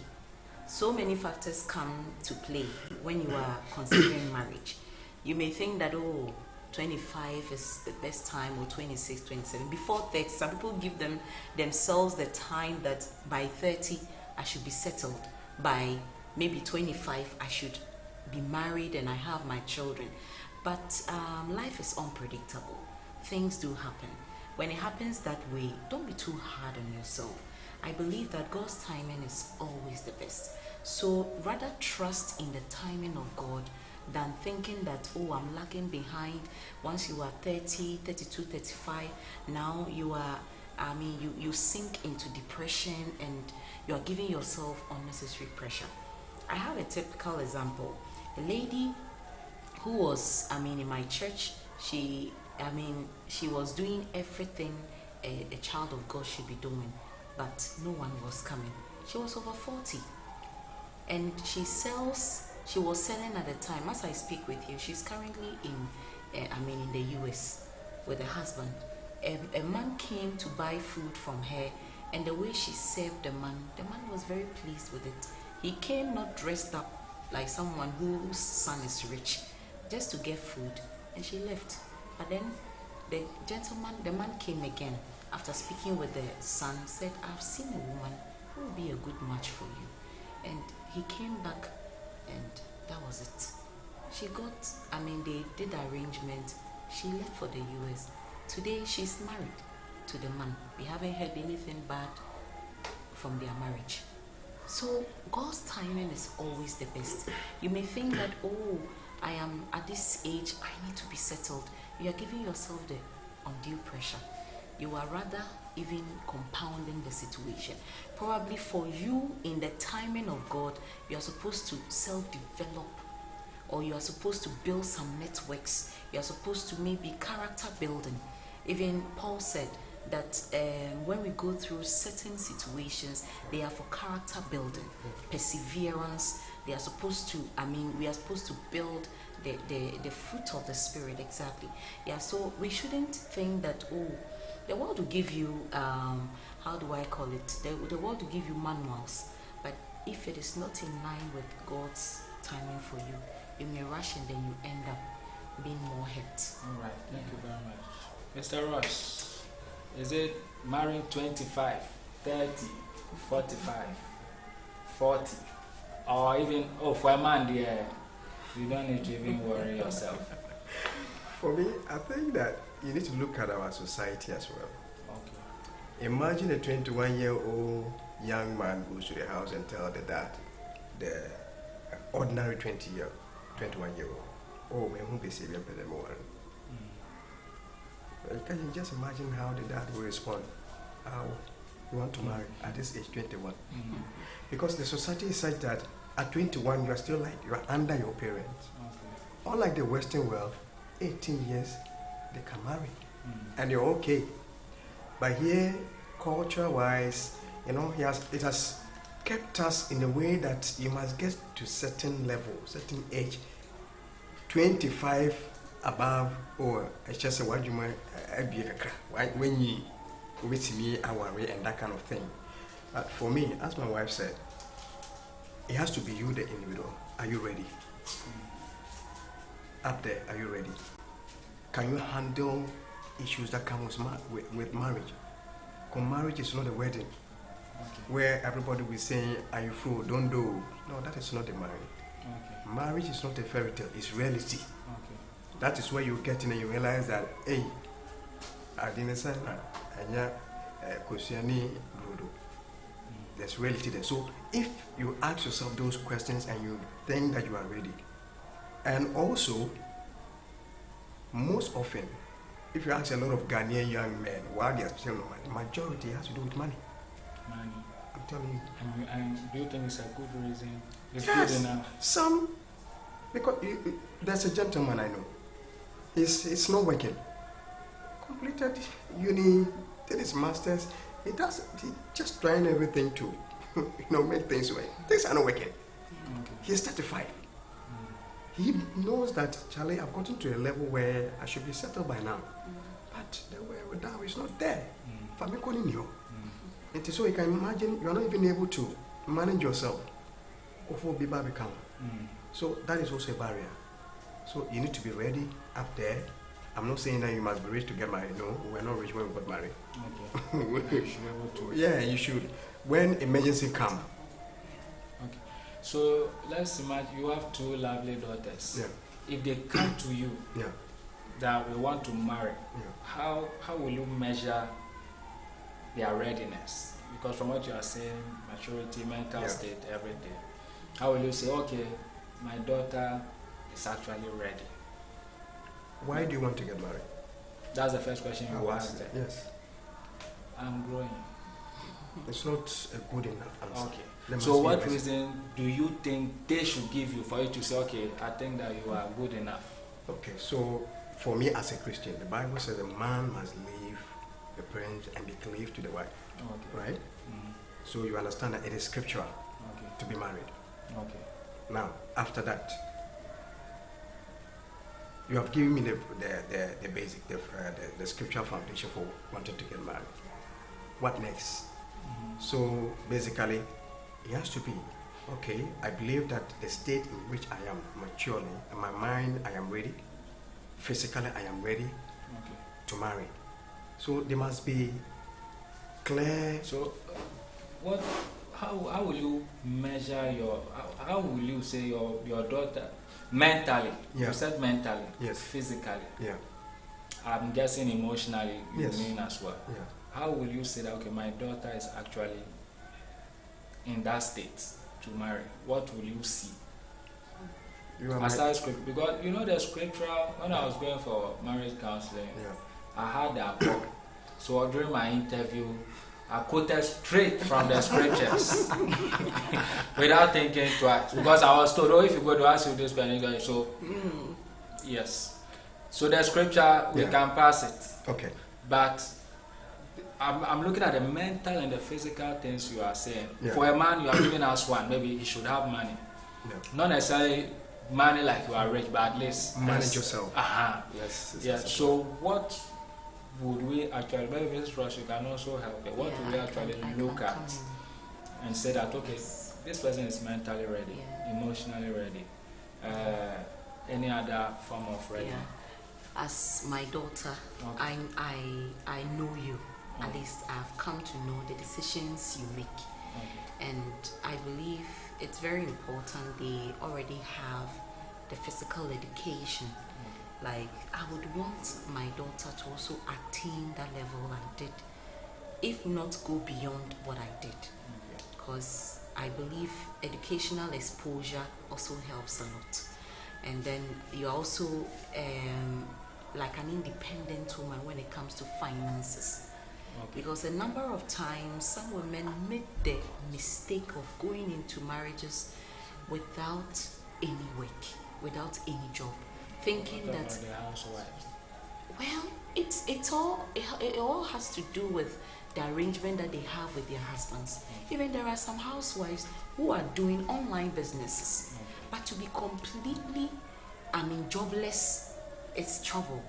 So many factors come to play when you are considering marriage. You may think that, 25 is the best time, or 26, 27. Before 30, some people give themselves the time that by 30, I should be settled. By maybe 25, I should be married and I have my children. But life is unpredictable. Things do happen. When it happens that way, don't be too hard on yourself. I believe that God's timing is always the best. So rather trust in the timing of God than thinking that, I'm lagging behind. Once you are 30, 32, 35, now you sink into depression and you are giving yourself unnecessary pressure. I have a typical example. A lady who was, in my church, she was doing everything a child of God should be doing, but no one was coming. She was over 40, and she was selling at the time. As I speak with you, she's currently in the US with a husband. A man came to buy food from her, and the way she served the man was very pleased with it. He came not dressed up like someone whose son is rich, just to get food, and she left. But then the man came again after speaking with the son, said, I've seen a woman who will be a good match for you. And he came back, and that was it. They did arrangement. She left for the US. Today she's married to the man. We haven't heard anything bad from their marriage. So God's timing is always the best. You may think that, I am at this age, I need to be settled. You are giving yourself the undue pressure. You are rather even compounding the situation. Probably for you, in the timing of God, you are supposed to self-develop, or you are supposed to build some networks. You are supposed to maybe character building. Even Paul said that when we go through certain situations, they are for character building, perseverance. They are supposed to, we are supposed to build the fruit of the Spirit, exactly. Yeah, so we shouldn't think that, the world will give you, how do I call it? The world will give you manuals, but if it is not in line with God's timing for you, you may rush and then you end up being more hurt. All right, thank you very much. Mr. Ross, is it marrying 25, 30, 45, 40, or even, for a man, you don't need to even worry yourself? For me, I think that you need to look at our society as well. Okay. Imagine a 21-year-old young man goes to the house and tells the dad, the ordinary 21-year-old, man, who be saving for the more. Can you just imagine how the dad will respond? How you want to marry at this age, 21? Because the society is such that at 21 you are still like you are under your parents. Okay. Unlike the Western world, 18 years they can marry and you're okay. But here, culture-wise, it has kept us in a way that you must get to certain level, certain age, 25 above, or it's just a what you might be when you with me, our way, and that kind of thing. But for me, as my wife said, it has to be you, the individual. Are you ready? Up there, are you ready? Can you handle issues that come with marriage? Because marriage is not a wedding where everybody will say, are you fool? Don't do. No, that is not a marriage. Marriage is not a fairy tale, it's reality. That is where you get in and you realize that, hey, I didn't say that. There's reality there. So if you ask yourself those questions and you think that you are ready, and also, most often, if you ask a lot of Ghanaian young men why they are spending money, majority has to do with money. Money. I'm telling you. And do you think it's a good reason? It's yes, good enough? Some, because there's a gentleman I know. He's not working. Completed uni, did his masters. He just trying everything to, make things work. Things are not working. He's 35. He knows that, Charlie, I've gotten to a level where I should be settled by now. But the wherewithal is not there. For me, calling you. It is so you can imagine you are not even able to manage yourself. So that is also a barrier. So you need to be ready up there. I'm not saying that you must be rich to get married. No, we're not rich when we got married. Yeah, you should. When emergency come. Okay. So let's imagine you have two lovely daughters. Yeah. If they come to you that we want to marry, how will you measure their readiness? Because from what you are saying, maturity, mental state, everything. How will you say, okay, my daughter is actually ready? Why do you want to get married? That's the first question you asked. Yes. I'm growing. It's not a good enough answer. Okay. So what reason do you think they should give you for you to say, okay, I think that you are good enough? Okay, so for me as a Christian, the Bible says a man must leave the parents and be cleaved to the wife. Okay. Right? So you understand that it is scriptural to be married. Okay. Now, after that, you have given me the basic, the scriptural foundation for wanting to get married. What next? So basically, it has to be, okay, I believe that the state in which I am maturely, in my mind, I am ready. Physically, I am ready to marry. So there must be clear. So, how will you measure how will you say your daughter mentally? You said mentally, physically. Yeah. I'm guessing emotionally you mean as well. Yeah. How will you say that, okay, my daughter is actually in that state to marry? What will you see? Aside scripture, because the scriptural, when I was going for marriage counseling, I had that book. So during my interview, I quoted straight from the scriptures without thinking twice, because I was told, if you go to ask you this, so yes. So the scripture, we can pass it. Okay. But I'm looking at the mental and the physical things you are saying. Yeah. For a man, you are giving us one. Maybe he should have money. Not necessarily money like you are rich, but at least manage yourself. Yes. So what would we actually, maybe Mrs. Ross, you can also help it. What would we actually look at and say that, okay, this person is mentally ready, emotionally ready, any other form of ready? As my daughter, I know you. At least I've come to know the decisions you make. And I believe it's very important they already have the physical education. Like, I would want my daughter to also attain that level I did, if not go beyond what I did. Because I believe educational exposure also helps a lot. And then you're also like an independent woman when it comes to finances. Because a number of times some women make the mistake of going into marriages without any work, without any job, thinking that the housewives? Well, it all has to do with the arrangement that they have with their husbands. Even there are some housewives who are doing online businesses, but to be completely, jobless, it's trouble.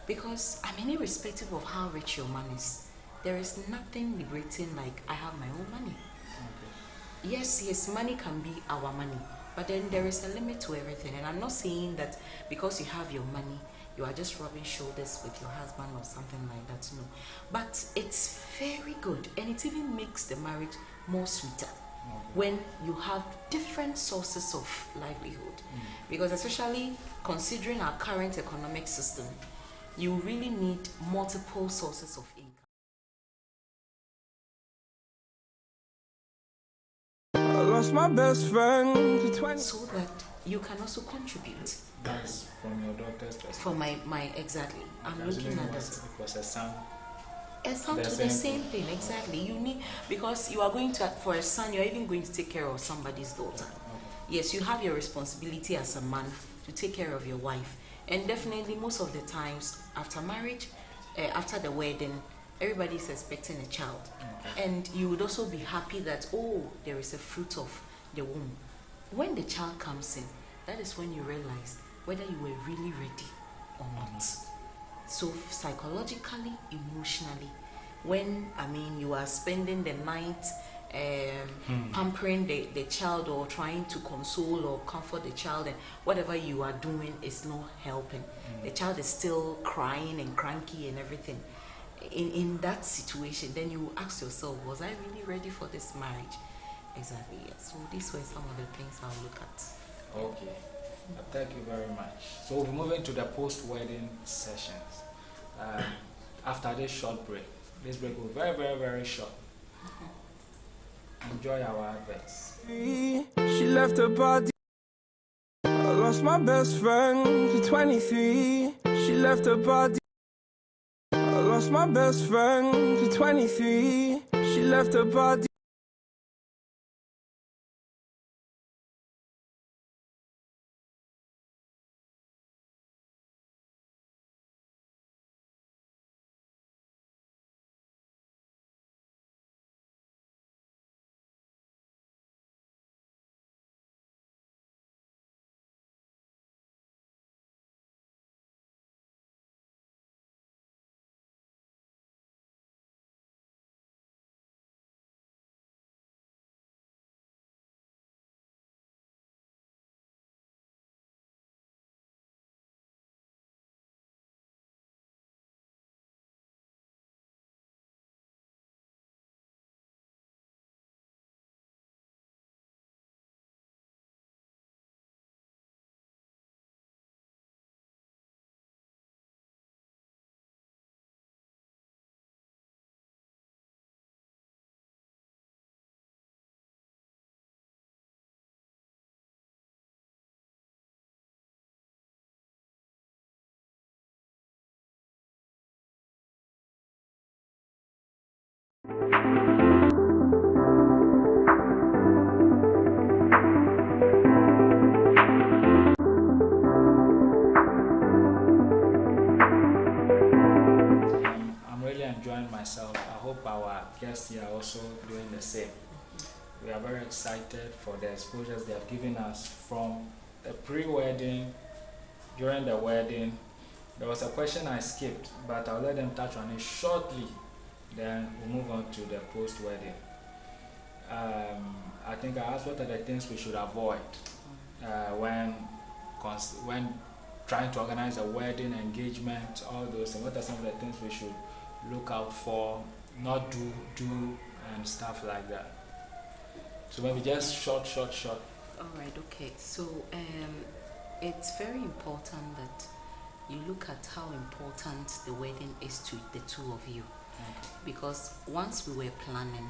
Because, irrespective of how rich your man is, there is nothing liberating like I have my own money. Yes, money can be our money, but then there is a limit to everything. And I'm not saying that because you have your money, you are just rubbing shoulders with your husband or something like that. No. But it's very good, and it even makes the marriage more sweeter when you have different sources of livelihood. Because especially considering our current economic system, you really need multiple sources of income. I lost my best friend to 20. So that you can also contribute. That's from your daughter's perspective. For my exactly. I'm looking at that. Because a son. A son to the same thing, exactly. You need, because you are going to, for a son, you're even going to take care of somebody's daughter. Yes, you have your responsibility as a man to take care of your wife. And definitely most of the times after marriage, after the wedding, everybody is expecting a child. And you would also be happy that, oh, there is a fruit of the womb. When the child comes in, that is when you realize whether you were really ready or not. So psychologically, emotionally, when you are spending the night pampering the child or trying to console or comfort the child, and whatever you are doing is not helping. The child is still crying and cranky and everything. In that situation, then you ask yourself, was I really ready for this marriage? Exactly, yes. So these were some of the things I'll look at. Okay. Thank you very much. So we'll be moving to the post-wedding sessions. After this short break. This break will be very, very, very short. Enjoy our adverts. She left her body. I lost my best friend to 23. She left her body. I lost my best friend to 23. She left her body. I'm really enjoying myself. I hope our guests here are also doing the same. We are very excited for the exposures they have given us from the pre-wedding, during the wedding. There was a question I skipped, but I'll let them touch on it shortly. Then we'll move on to the post-wedding. I think I asked what are the things we should avoid when trying to organize a wedding, engagement, all those things. What are some of the things we should look out for, not do, and stuff like that? So maybe just short. All right, okay. So it's very important that you look at how important the wedding is to the two of you. Because once we were planning,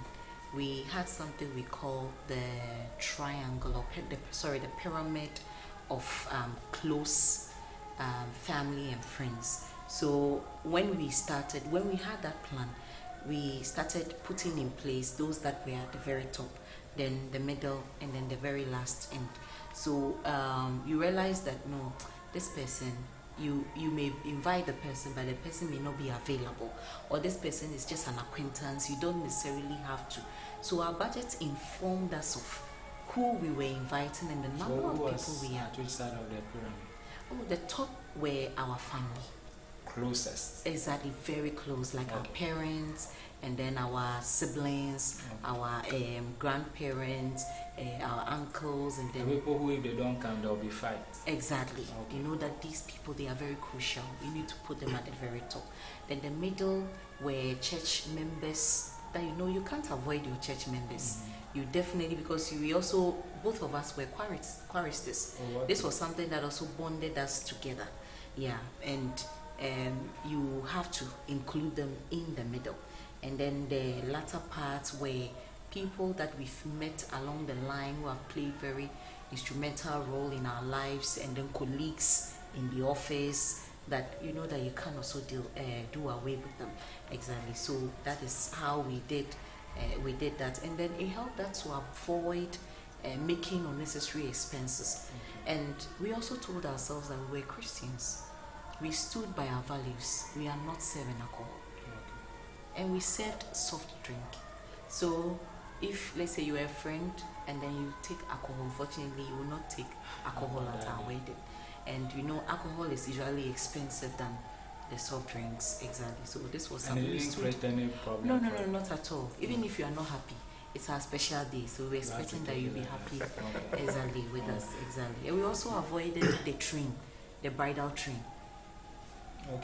we had something we call the triangle, or the pyramid of close family and friends. So when we had that plan, we started putting in place those that were at the very top, then the middle, and then the very last end. So you realize that no, this person you may invite the person, but the person may not be available, or this person is just an acquaintance. You don't necessarily have to. So our budget informed us of who we were inviting and the number of people we had. At which side of the pyramid? Oh, the top were our family. Closest. Exactly, very close, like our parents, and then our siblings, our grandparents, our uncles, and then the people who, if they don't come, there will be fight. Exactly. You know that these people, they are very crucial. You need to put them at the very top. Then the middle were church members that you can't avoid your church members. You definitely, because we also, both of us were choristers. This was something that also bonded us together. Yeah, and you have to include them in the middle. And then the latter parts were people that we've met along the line who have played very instrumental role in our lives, and then colleagues in the office that that you can also do away with them. Exactly. So that is how we did that, and then it helped us to avoid making unnecessary expenses. And we also told ourselves that we were Christians. We stood by our values. We are not serving alcohol, and we served soft drink. So if, let's say, you are a friend and then you take alcohol, unfortunately you will not take alcohol at our wedding. And alcohol is usually expensive than the soft drinks. Exactly. So this was something we stood. Create any problem? No, not at all. Even if you are not happy, it's our special day, so we're expecting that you'll be happy exactly with us. Exactly. And we also avoided the train, the bridal train.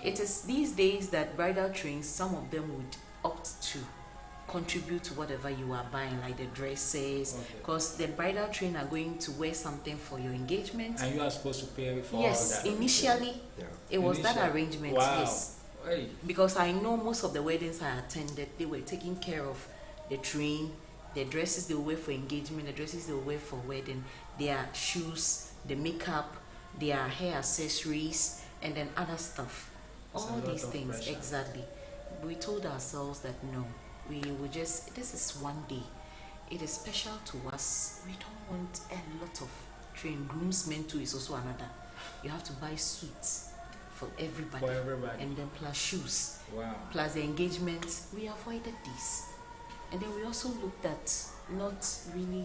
It is these days that bridal trains, some of them would opt to contribute to whatever you are buying, like the dresses, because the bridal train are going to wear something for your engagement, and you are supposed to pay for yes, all that. Initially it was that arrangement. Wow. Yes. Hey. Because I know most of the weddings I attended, they were taking care of the train, the dresses they will wear for engagement, the dresses they will wear for wedding, their shoes, the makeup, their hair accessories, and then other stuff. All these things. Pressure. Exactly. We told ourselves that no, we would just, this is one day. It is special to us. We don't want a lot of train. Groomsmen too is also another. You have to buy suits for everybody. And then plus shoes. Wow. Plus the engagement. We avoided this. And then we also looked at not really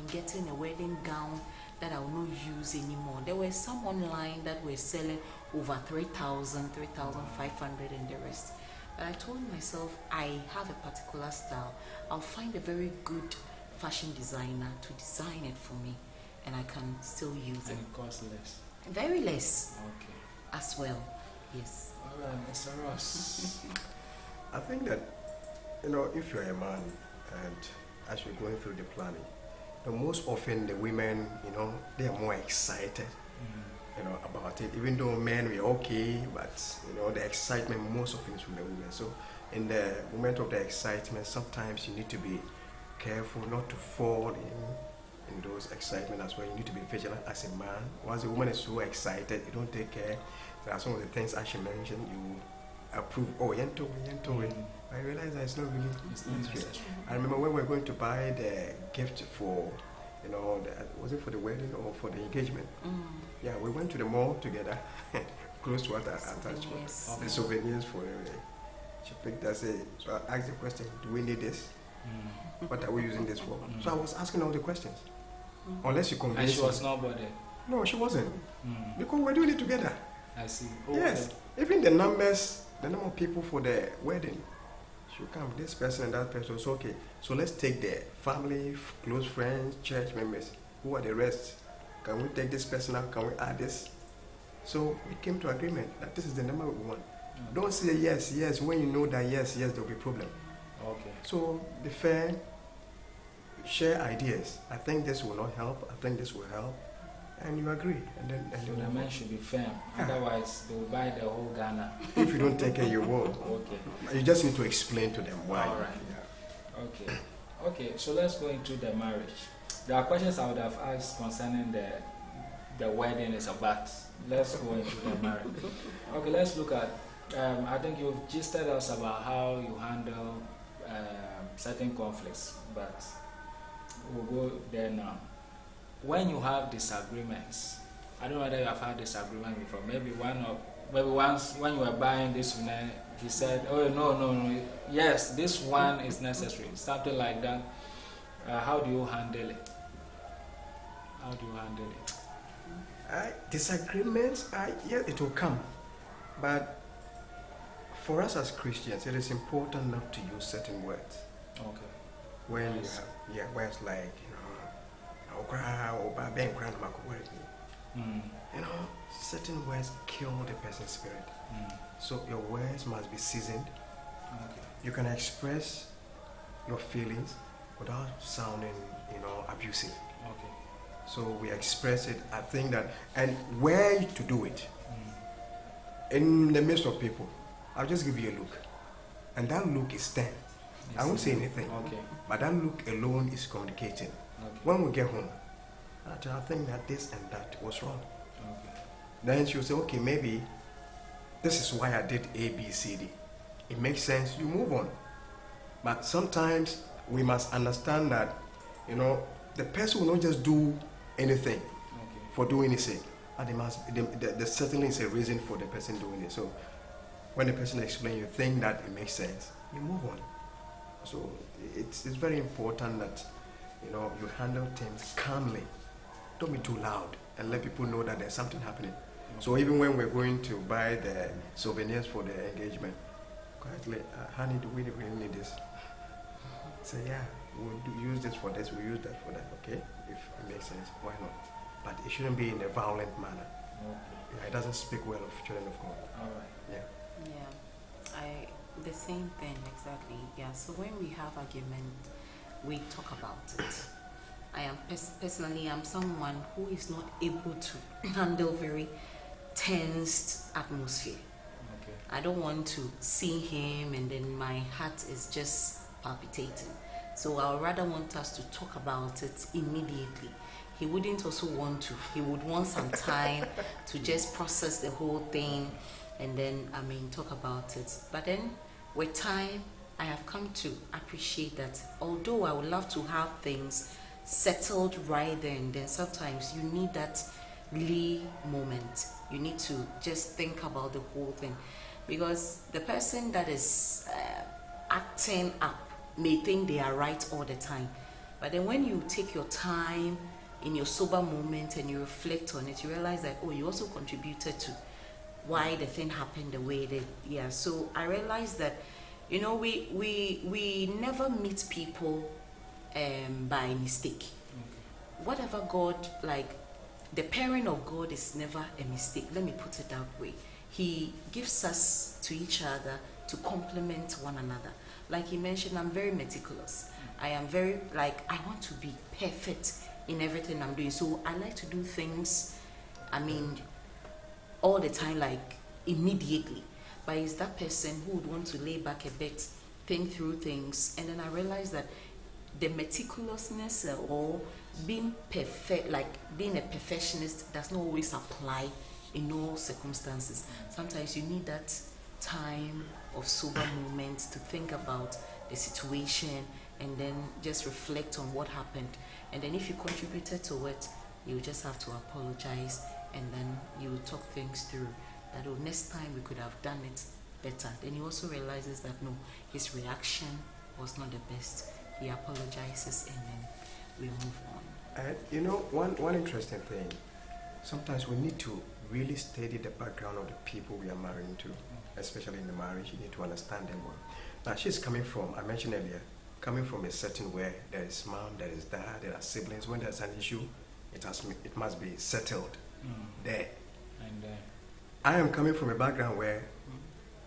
getting a wedding gown that I will not use anymore. There were some online that were selling over 3,000, 3,500 and the rest. But I told myself, I have a particular style. I'll find a very good fashion designer to design it for me, and I can still use it. And it costs less? Very less. Okay. As well, yes. All right, Mr. Ross. I think that, if you're a man and as you're going through the planning, most often the women, they are more excited, about it. Even though men were okay, but the excitement most often is from the women. So in the moment of the excitement, sometimes you need to be careful not to fall in those excitement as well. You need to be vigilant as a man. Once a woman is so excited, you don't take care. There are some of the things as she mentioned, you approve. Oh, yento. I realize that it's not really necessary. I remember when we were going to buy the gift for, was it for the wedding or for the engagement? Yeah, we went to the mall together, close to our attachment. The souvenirs for the. She picked us. So I asked the question: do we need this? What are we using this for? So I was asking all the questions. Unless you convince. And she was not bothered. No, she wasn't. Because we're doing it together. I see. Yes, even the number of people for the wedding. Come, this person and that person. So okay, so let's take the family, close friends, church members. Who are the rest? Can we take this person out? Can we add this? So we came to agreement that this is the number we want. Don't say yes when you know that yes there'll be problem. Okay. So be fair, share ideas. I think this will not help. I think this will help. And you agree, and then the man should be firm. Otherwise, they will buy the whole Ghana. If you don't take care, you won't. Okay. You just need to explain to them why. All right. Yeah. Okay. So let's go into the marriage. There are questions I would have asked concerning the wedding is about. Let's go into the marriage. Okay. Let's look at. I think you've just told us about how you handle certain conflicts, but we'll go there now. When you have disagreements, I don't know whether you have had disagreement before. Maybe once when you were buying this one, he said, "Oh no, yes, this one is necessary." Something like that. How do you handle it? How do you handle it? Disagreements, yeah, it will come, but for us as Christians, it is important not to use certain words. Okay. When you have words like certain words kill the person's spirit. So your words must be seasoned. Okay. You can express your feelings without sounding, abusive. Okay. So we express it. I think that, and where to do it. In the midst of people, I'll just give you a look, and that look is 10. I won't say anything. Okay. But that look alone is communicating. Okay. When we get home, I think that this and that was wrong. Okay. Then she'll say, okay, maybe this is why I did A, B, C, D. It makes sense, you move on. But sometimes we must understand that, the person will not just do anything for doing his sake. There certainly is a reason for the person doing it. So when the person explains, you think that it makes sense, you move on. So it's very important that you handle things calmly. Don't be too loud and let people know that there's something happening. So even when we're going to buy the souvenirs for the engagement, quietly, honey, do we really need this? Say, yeah, we'll use this for this, we'll use that for that, okay? If it makes sense, why not? But it shouldn't be in a violent manner. Yeah, it doesn't speak well of children of God. All right. Yeah. The same thing, exactly. Yeah, so when we have argument, we talk about it. I am personally, I'm someone who is not able to handle very tensed atmosphere. Okay. I don't want to see him and then my heart is just palpitating. So I would rather want us to talk about it immediately. He wouldn't also want to. He would want some time to just process the whole thing and then, talk about it. But then with time, I have come to appreciate that although I would love to have things settled right there and then, sometimes you need that really moment. You need to just think about the whole thing. Because the person that is acting up may think they are right all the time. But then when you take your time in your sober moment and you reflect on it, you realize that, you also contributed to why the thing happened the way it did. Yeah, so I realized that, we never meet people by mistake. Okay. Whatever God, the parent of God is never a mistake. Let me put it that way. He gives us to each other to complement one another. Like he mentioned, I'm very meticulous. I am very, I want to be perfect in everything I'm doing. So I like to do things, all the time, immediately. But it's that person who would want to lay back a bit, think through things. And then I realized that the meticulousness or being perfect, being a perfectionist, does not always apply in all circumstances. Sometimes you need that time of sober moments to think about the situation and then just reflect on what happened. And then if you contributed to it, you just have to apologize and then you talk things through. That next time we could have done it better. Then he also realizes that no, his reaction was not the best. He apologizes and then we move on. One interesting thing, sometimes we need to really study the background of the people we are marrying to, especially in the marriage. You need to understand them well. Now she's coming from, I mentioned earlier, coming from a setting where there is mom, there is dad, there are siblings. When there's an issue, it must be settled there. And I am coming from a background where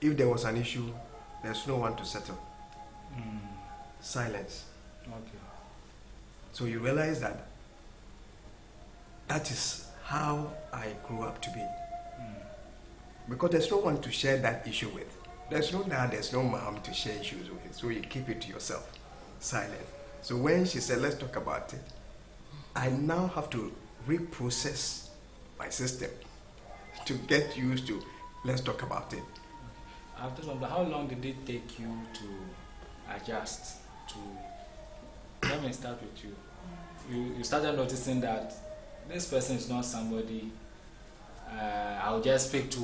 if there was an issue, there's no one to settle. Silence. Okay. So you realize that is how I grew up to be. Because there's no one to share that issue with. There's no dad, there's no mom to share issues with. So you keep it to yourself. Silent. So when she said, let's talk about it, I now have to reprocess my system to get used to, let's talk about it. After some, how long did it take you to adjust to, let me start with you. You started noticing that this person is not somebody I'll just speak to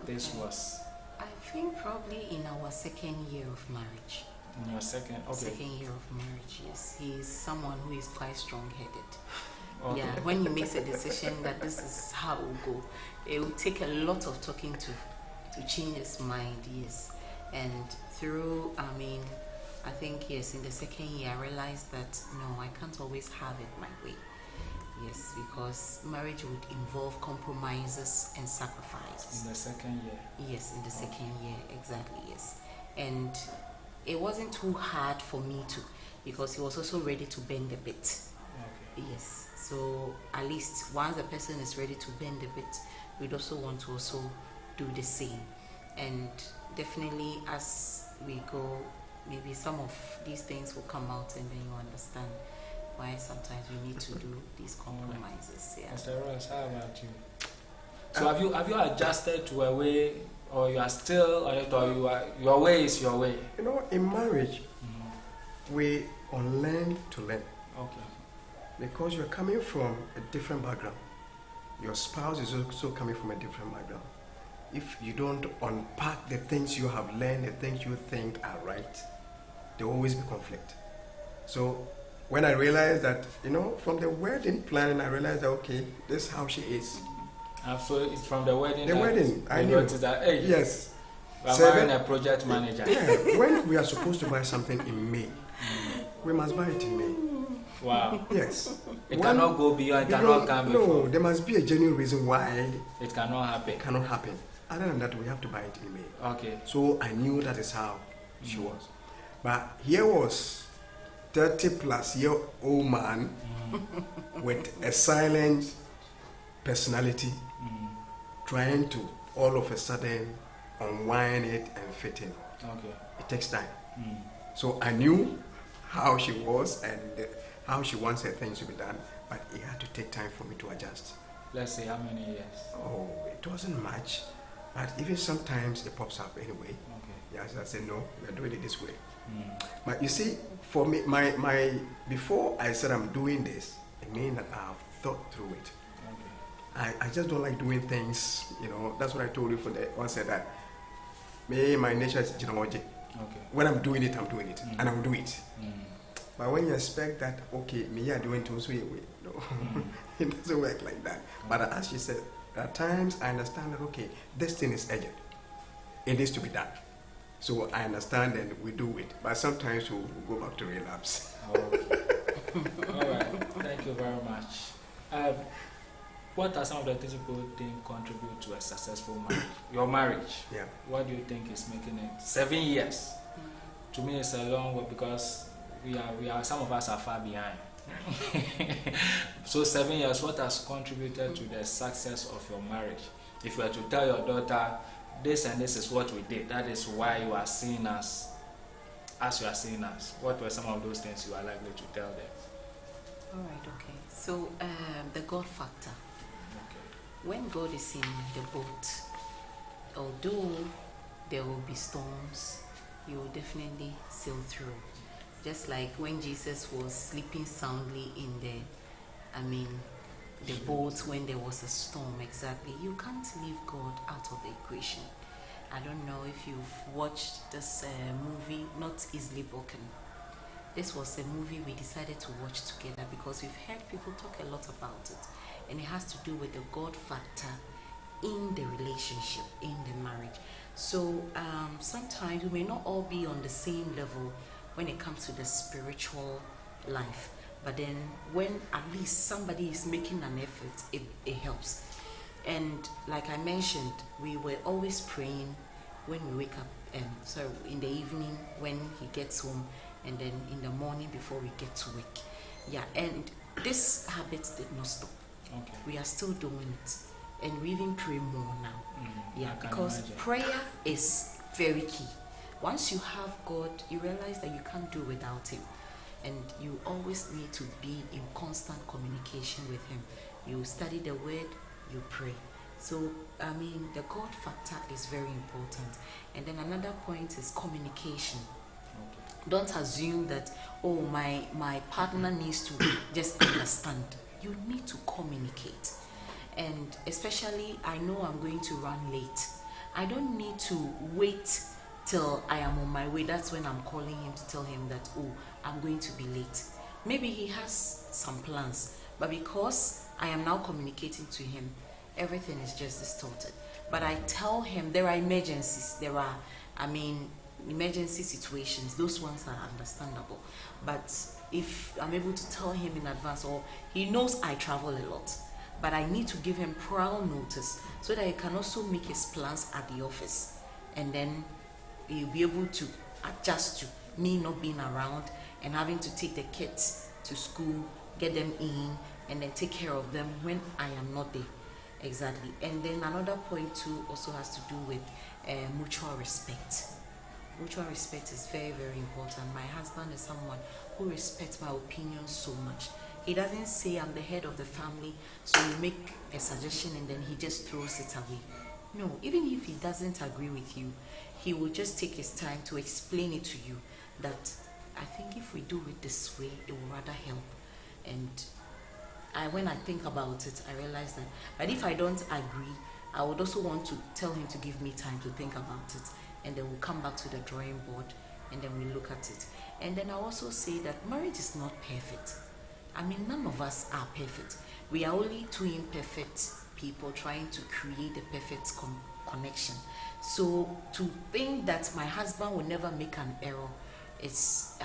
this was. I think probably in our second year of marriage. In your second, okay. Second year of marriage, yes. He is someone who is quite strong-headed. Okay. Yeah, when he makes a decision that this is how it will go, it will take a lot of talking to change his mind, yes. And through, I think, yes, in the second year, I realized that, no, I can't always have it my way. Yes, because marriage would involve compromises and sacrifices. In the second year? Yes, in the second year, exactly, yes. And it wasn't too hard for me to, because he was also ready to bend a bit. Okay. Yes, so at least once the person is ready to bend a bit, we'd also want to also do the same. And definitely as we go, maybe some of these things will come out and then you understand why sometimes we need to do these compromises. Yeah. Mr. Ross, how about you? So have you adjusted to a way, or you are still on it, or your way is your way? You know, in marriage, we unlearn to learn. Okay. Because you're coming from a different background. Your spouse is also coming from a different background. If you don't unpack the things you have learned, the things you think are right, there will always be conflict. So when I realized that, from the wedding planning, I realized that, okay, this is how she is. So it's from the wedding. I knew. Noticed that, hey, yes. We're marrying a project manager. Yeah, when we are supposed to buy something in May, we must buy it in May. Wow. Yes. It cannot go beyond, it cannot come before. No, there must be a genuine reason why it cannot happen. It cannot happen. Other than that, we have to buy it in May. Okay. So I knew that is how she was. But here was 30-plus-year-old man with a silent personality trying to all of a sudden unwind it and fit in. Okay. It takes time. So I knew how she was and how she wants her things to be done, but it had to take time for me to adjust. Let's say how many years? Oh, it wasn't much, but even sometimes it pops up anyway. Okay. Yes, I said no, we're doing it this way. But you see, for me, my before I said I'm doing this, it means that I've thought through it. Okay. I just don't like doing things, that's what I told you for the one said that my nature is genealogy. Okay. When I'm doing it, and I'll do it. But when you expect that, okay, me are doing it also, no, it doesn't work like that. But as she said, at times I understand that, okay, this thing is urgent. It needs to be done. So I understand and we do it. But sometimes we'll go back to relapse. Okay. All right. Thank you very much. What are some of the things people think contribute to a successful marriage? Your marriage. Yeah. What do you think is making it 7 years? To me, it's a long way because we are some of us are far behind. So 7 years, what has contributed to the success of your marriage? If you were to tell your daughter, this and this is what we did, that is why you are seeing us as you are seeing us, what were some of those things you are likely to tell them? All right, okay. So the God factor. Okay. When God is in the boat, although there will be storms, you will definitely sail through. Just like when Jesus was sleeping soundly in the boat when there was a storm, exactly. You can't leave God out of the equation. I don't know if you've watched this movie, Not Easily Broken. This was a movie we decided to watch together because we've heard people talk a lot about it. And it has to do with the God factor in the relationship, in the marriage. So sometimes we may not all be on the same level when it comes to the spiritual life. But then when at least somebody is making an effort, it helps. And like I mentioned, we were always praying when we wake up, so in the evening when he gets home, and then in the morning before we get to work. Yeah, and this habit did not stop. Okay. We are still doing it. And we even pray more now. Yeah, because imagine. Prayer is very key. Once you have God, you realize that you can't do without him. And you always need to be in constant communication with him. You study the word, you pray. So, the God factor is very important. And then another point is communication. Okay. Don't assume that, oh, my partner needs to just understand. You need to communicate. And especially, I know I'm going to run late. I don't need to wait till I am on my way. That's when I'm calling him to tell him that, oh, I'm going to be late. Maybe he has some plans, but because I am now communicating to him, everything is just distorted. But I tell him there are emergencies. There are, emergency situations. Those ones are understandable. But if I'm able to tell him in advance, or he knows I travel a lot, but I need to give him prior notice so that he can also make his plans at the office. And then he'll be able to adjust to me not being around and having to take the kids to school, get them in, and then take care of them when I am not there. Exactly. And then another point too also has to do with mutual respect. Mutual respect is very, very important. My husband is someone who respects my opinion so much. He doesn't say I'm the head of the family, so you make a suggestion and then he just throws it away. No, even if he doesn't agree with you, he will just take his time to explain it to you that I think if we do it this way, it will rather help. And when I think about it, I realize that, but if I don't agree, I would also want to tell him to give me time to think about it, and then we'll come back to the drawing board and then we look at it. And then I also say that marriage is not perfect. None of us are perfect. We are only two imperfect people trying to create a perfect connection. So to think that my husband will never make an error, it's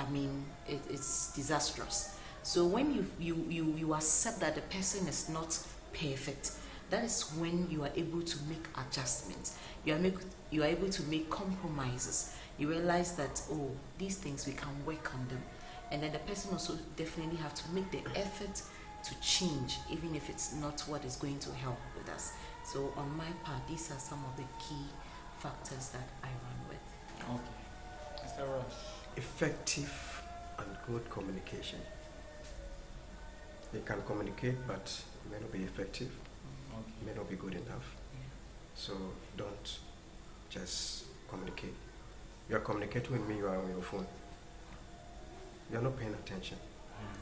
disastrous. So when you accept that the person is not perfect, that is when you are able to make adjustments. You are able to make compromises. You realize that, oh, these things we can work on them. And then the person also definitely have to make the effort to change, even if it's not what is going to help with us. So on my part, these are some of the key factors that I run with. Okay. Mr. Ross. Effective and good communication. You can communicate, but it may not be effective. Okay. It may not be good enough. Yeah. So don't just communicate. You are communicating with me, you are on your phone. You are not paying attention.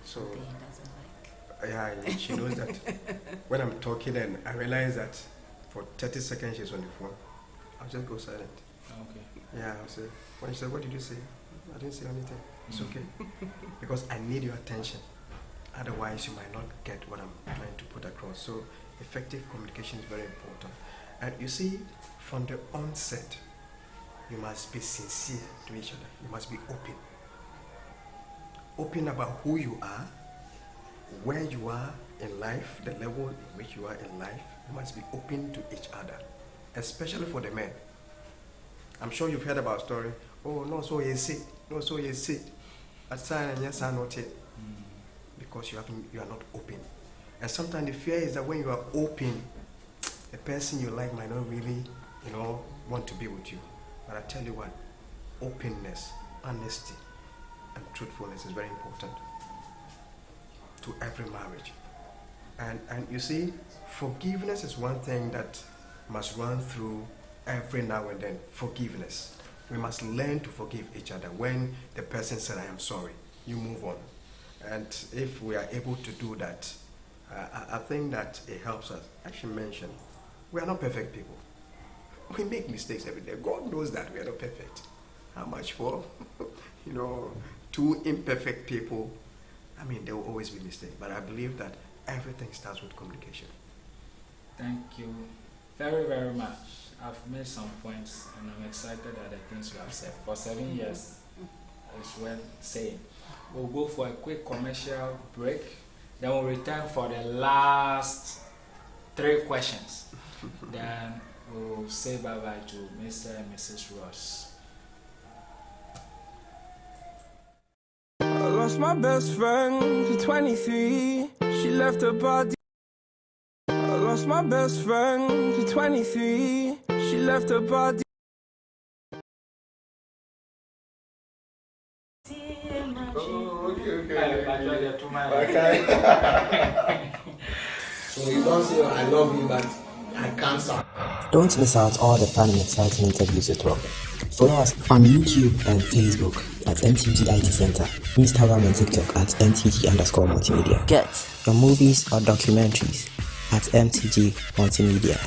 So He doesn't like. yeah, she knows that when I'm talking and I realize that for 30 seconds she's on the phone, I'll just go silent. Okay. Yeah, I'll say, when she said, what did you say? I didn't say anything. It's okay. Because I need your attention. Otherwise, you might not get what I'm trying to put across. So effective communication is very important. And you see, from the onset, you must be sincere to each other. You must be open. Open about who you are, where you are in life, the level in which you are in life. You must be open to each other, especially for the men. I'm sure you've heard about story. Oh, no, so you sit. No, so you sit. At time, yes, I not it. Because you are not open. And sometimes the fear is that when you are open, the person you like might not really, want to be with you. But I tell you what, openness, honesty, and truthfulness is very important to every marriage. And you see, forgiveness is one thing that must run through every now and then. Forgiveness. We must learn to forgive each other. When the person said, I am sorry, you move on. And if we are able to do that, I think that it helps us. I should mention, we are not perfect people. We make mistakes every day. God knows that we are not perfect. How much for, two imperfect people? There will always be mistakes. But I believe that everything starts with communication. Thank you very, very much. I've made some points and I'm excited at the things you have said. For 7 years, it's worth saying. We'll go for a quick commercial break. Then we'll return for the last 3 questions. Then we'll say bye-bye to Mr. and Mrs. Ross. I lost my best friend to 23. She left her body. I lost my best friend to 23. She left her body. So you don't say I love you, but I can't stop. Don't miss out all the fun and exciting interviews with Rob. Follow us on YouTube and Facebook at MTG IT Center, Instagram and TikTok at MTG_multimedia. Get your movies or documentaries at MTG Multimedia.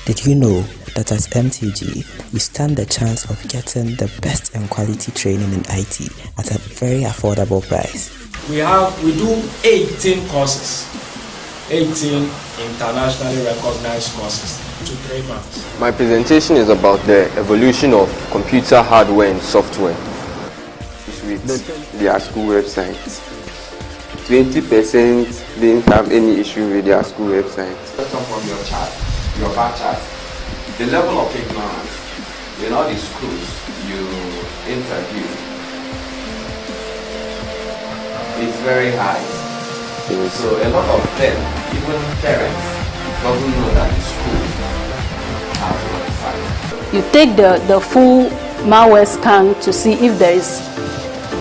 Did you know that at MTG, you stand the chance of getting the best and quality training in IT at a very affordable price? We do 18 courses, 18 internationally recognized courses to 3 months. My presentation is about the evolution of computer hardware and software with their school websites. 20% didn't have any issue with their school website. Let's come from your bar chart. The level of ignorance in all the schools you interview is very high. So a lot of them, even parents, doesn't know that the school has a website. You take the full malware scan to see if there is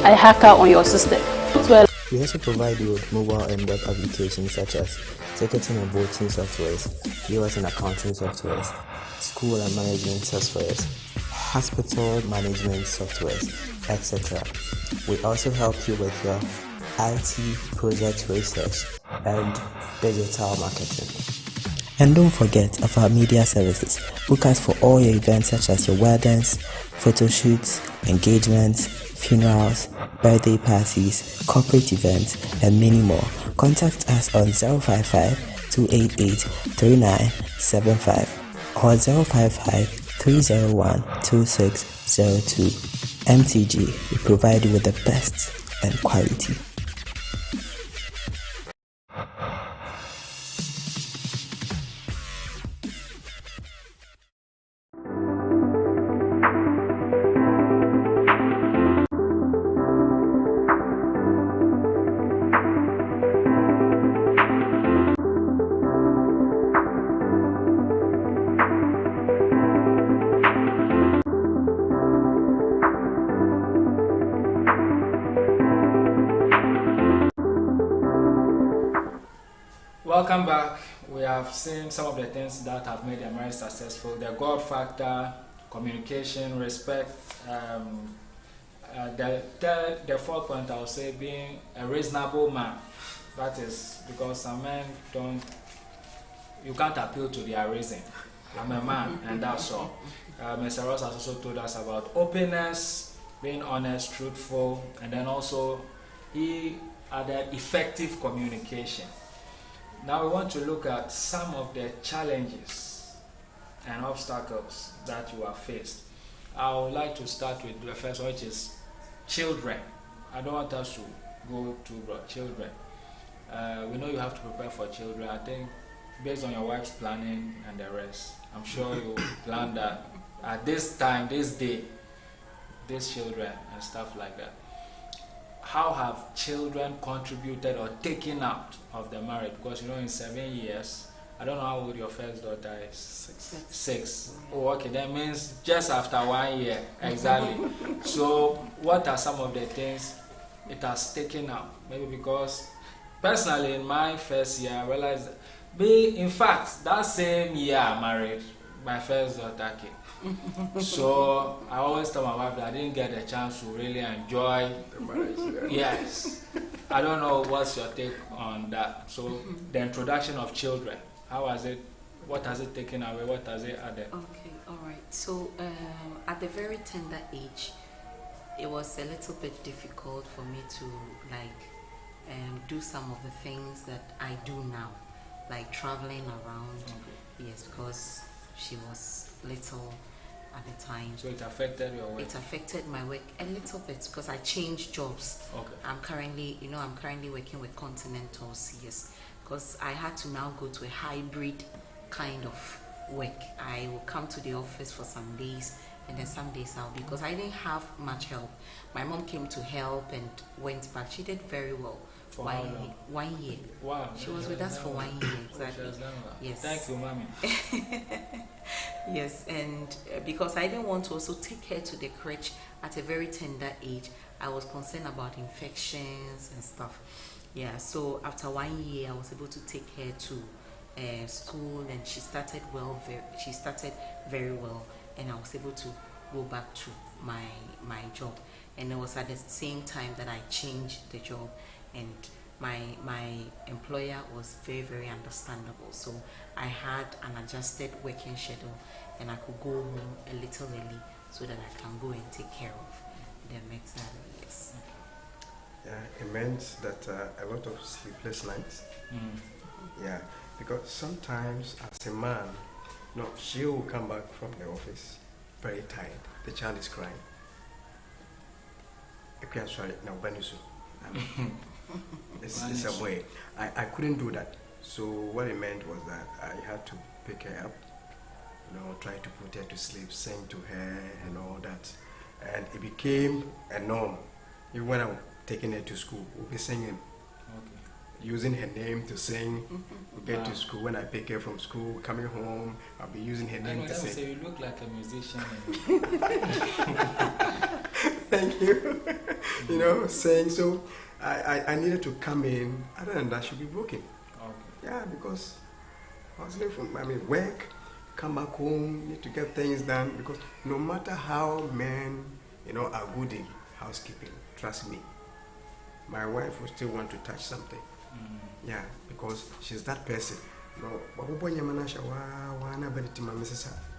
a hacker on your system. Well, we also provide you with mobile and web applications such as ticketing and voting softwares, US and accounting softwares, school and management softwares, hospital management softwares, etc. We also help you with your IT project research and digital marketing. And don't forget of our media services. Book us for all your events such as your weddings, photo shoots, engagements, funerals, birthday parties, corporate events, and many more. Contact us on 055-288-3975 or 055-301-2602. MTG, we provide you with the best and quality. Welcome back. We have seen some of the things that have made the marriage successful: the God factor, communication, respect. The fourth point I would say being a reasonable man. That is because some men you can't appeal to their reason. I'm a man, and that's all. Mr. Ross has also told us about openness, being honest, truthful, and then also he added effective communication. Now we want to look at some of the challenges and obstacles that you have faced. I would like to start with the first one, which is children. I don't want us to go too broad. Children. We know you have to prepare for children. I think based on your wife's planning and the rest, I'm sure you plan that at this time, this day, these children and stuff like that. How have children contributed or taken out of the marriage? Because in 7 years, I don't know how old your first daughter is. 6. Oh, okay, that means just after 1 year, exactly. So, what are some of the things it has taken out? Maybe because personally, in my first year, I realized in fact, that same year I married, my first daughter came. So I always tell my wife that I didn't get a chance to really enjoy the marriage. Yes. I don't know what's your take on that. So the introduction of children, how has it, what has it taken away, what has it added? Okay, all right. So at the very tender age, it was a little bit difficult for me to do some of the things that I do now, like traveling around. Okay. Yes, because she was little at the time. So it affected your work? It affected my work a little bit because I changed jobs. Okay. I'm currently working with Continental CS because I had to now go to a hybrid kind of work. I will come to the office for some days and then some days out because I didn't have much help. My mom came to help and went back. She did very well. For how long? 1 year. Wow. She was with us for 1 year, exactly. Yes. Yes. Thank you, mommy. Yes, and because I didn't want to also take her to the crèche at a very tender age. I was concerned about infections and stuff. Yeah, so after 1 year, I was able to take her to school, and she started very well, and I was able to go back to my job. And it was at the same time that I changed the job, and my employer was very understandable. So I had an adjusted working schedule, and I could go home a little early so that I can go and take care of them. Exactly. Yes. Yeah, it meant that a lot of sleepless nights. Yeah, because sometimes as a man, she will come back from the office very tired. The child is crying. Sorry, now Banisu. It's a way. I couldn't do that. So what it meant was that I had to pick her up, try to put her to sleep, sing to her and all that. And it became a norm. Even when I'm taking her to school, we'll be singing. Okay. Using her name to sing. We'll get to school. When I pick her from school, coming home, I'll be using her name to sing. So you look like a musician. Thank you. Saying so. I needed to come in. Other than that, she'll be broken. Okay. Yeah, because I was living from, work, come back home, need to get things done. Because no matter how men, are good in housekeeping, trust me, my wife will still want to touch something. Yeah, because she's that person.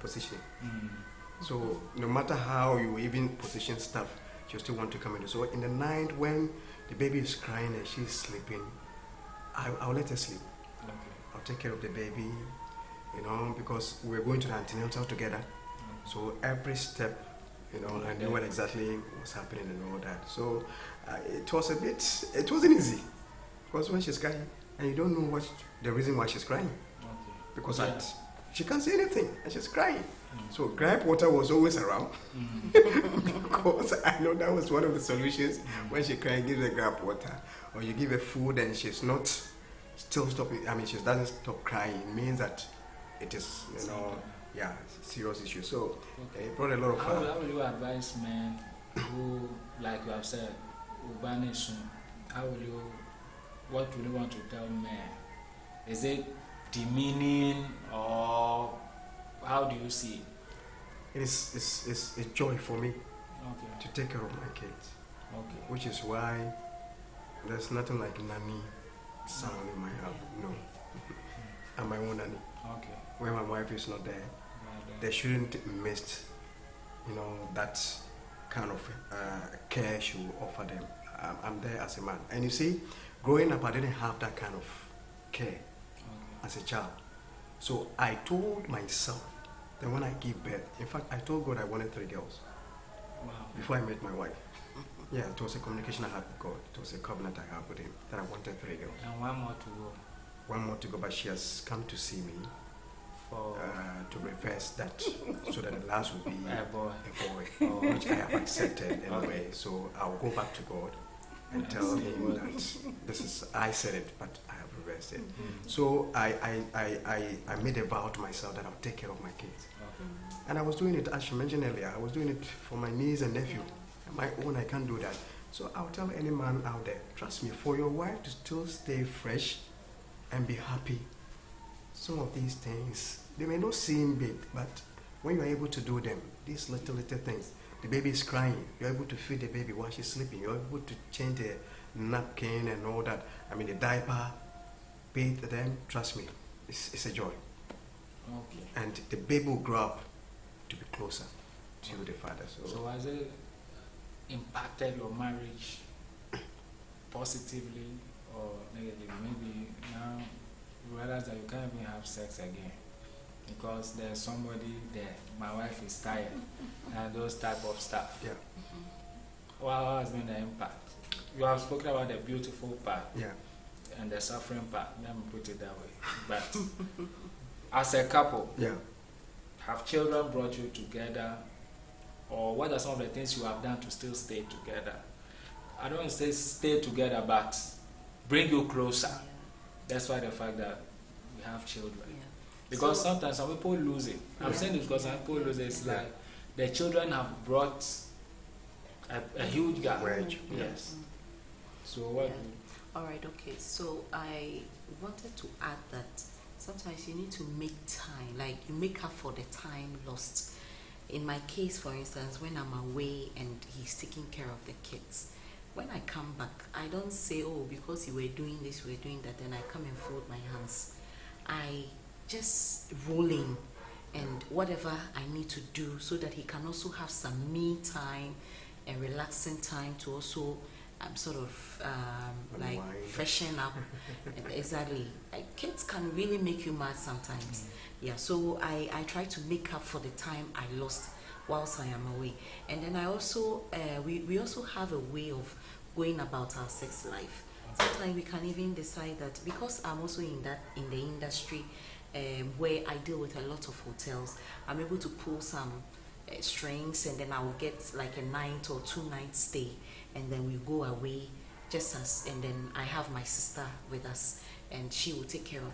Position. So no matter how you even position stuff, she'll still want to come in. So in the night when the baby is crying and she's sleeping, I'll let her sleep. Okay. I'll take care of the baby, because we're going to the antenatal together. So every step, I knew what exactly was happening and all that. So it wasn't easy. Because when she's crying, and you don't know the reason why she's crying. Okay. Because she can't say anything, and she's crying. So gripe water was always around. Because I know that was one of the solutions. When she cries, give her gripe water. Or you give her food and she's not still stopping, she doesn't stop crying. It means that it is, serious issue. So it brought a lot of How will you advise men who, like you have said, will banish soon? What will you want to tell men? Is it demeaning, or how do you see it? It's a joy for me to take care of my kids. Okay. Which is why there's nothing like nanny sound in my house. No. I'm my own nanny. Okay. When my wife is not there, they shouldn't miss, that kind of care she will offer them. I'm there as a man. And you see, growing up, I didn't have that kind of care as a child. So I told myself that when I give birth, in fact, I told God I wanted 3 girls. Wow. Before I met my wife. Yeah, it was a communication I had with God. It was a covenant I had with him that I wanted 3 girls. And 1 more to go. 1 more to go, but she has come to see me to reverse that, so that the last will be a boy, which I have accepted anyway. So I'll go back to God and tell him that I said it, but I have reversed it. So I made a vow to myself that I'll take care of my kids. And I was doing it, as you mentioned earlier, I was doing it for my niece and nephew. On my own, I can't do that. So I'll tell any man out there, trust me, for your wife to still stay fresh and be happy, some of these things, they may not seem big, but when you're able to do them, these little things, the baby is crying, you're able to feed the baby while she's sleeping, you're able to change the napkin and all that, the diaper, bathe them, trust me, it's a joy. Okay. And the baby will grow up to be closer to the father. So has it impacted your marriage positively or negatively? Maybe now you realize that you can't even have sex again because there's somebody there, my wife is tired, and those type of stuff. Yeah. What has been the impact? You have spoken about the beautiful part, and the suffering part. Let me put it that way. But as a couple, have children brought you together, or what are some of the things you have done to still stay together? I don't say stay together, but bring you closer. That's why the fact that we have children. Because sometimes some people lose it. I'm saying this because some people lose it. It's like the children have brought a huge gap. Yes. So what? All right. Okay. So I wanted to add that sometimes you need to make time, like you make up for the time lost. In my case, for instance, when I'm away and he's taking care of the kids, when I come back, I don't say, oh, because you were doing this, you were doing that, then I come and fold my hands. I just roll in and whatever I need to do so that he can also have some me time and relaxing time to also sort of like freshen up. Exactly. Like, kids can really make you mad sometimes. Yeah, so I try to make up for the time I lost whilst I am away. And then I also, we also have a way of going about our sex life. Sometimes we can even decide that because I'm also in the industry where I deal with a lot of hotels, I'm able to pull some strings, and then I will get like a night or 2 night stay, and then we go away and then I have my sister with us, and she will take care of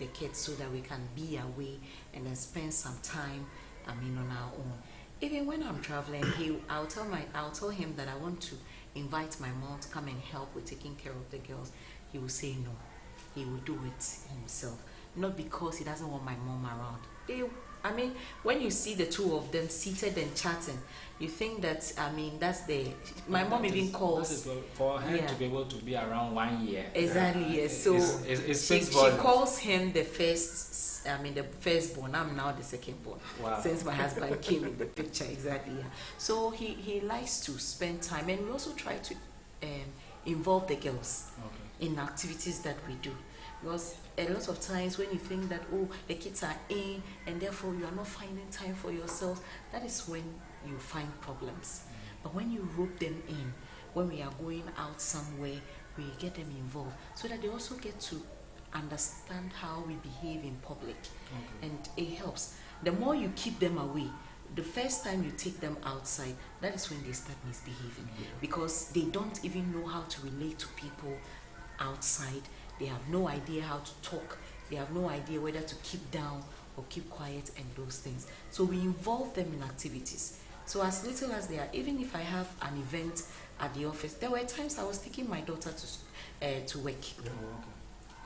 the kids so that we can be away and then spend some time, on our own. Even when I'm traveling, I'll tell him that I want to invite my mom to come and help with taking care of the girls. He will say no. He will do it himself. Not because he doesn't want my mom around. When you see the two of them seated and chatting, you think that, that's my mom even calls. That is for her to be able to be around 1 year. Exactly, yes. So she calls him the firstborn. I'm now the secondborn. Wow. Since my husband came in the picture, exactly. Yeah. So he likes to spend time, and we also try to involve the girls in activities that we do. Because a lot of times when you think that, oh, the kids are in and therefore you are not finding time for yourself, that is when you find problems. But when you rope them in, when we are going out somewhere, we get them involved so that they also get to understand how we behave in public. And it helps. The more you keep them away, the first time you take them outside, that is when they start misbehaving, because they don't even know how to relate to people outside. They have no idea how to talk. They have no idea whether to keep down or keep quiet and those things. So we involve them in activities. So as little as they are, even if I have an event at the office, there were times I was taking my daughter to work.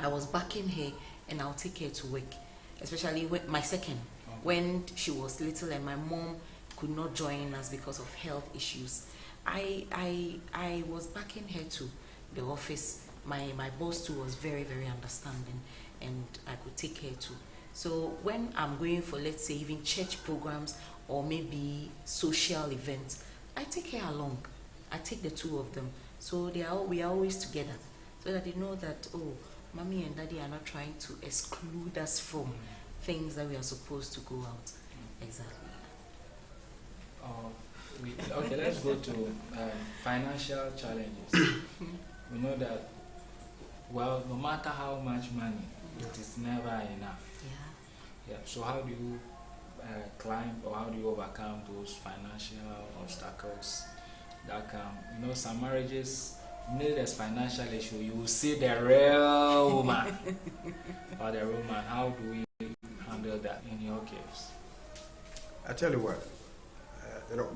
I was backing her and I'll take her to work, especially my second, when she was little and my mom could not join us because of health issues. I was backing her to the office. My boss too was very, very understanding, and I could take her too. So when I'm going for, let's say, even church programs or maybe social events, I take her along. I take the two of them. So we are always together, so that they know that, oh, mommy and daddy are not trying to exclude us from things that we are supposed to go out. Exactly. Okay, let's go to financial challenges. We know that, well, no matter how much money, it is never enough. Yeah. So how do you climb, or how do you overcome those financial obstacles that come? Some marriages, immediately there's financial issue, you will see the real woman or the real man. How do we handle that in your case? I tell you what,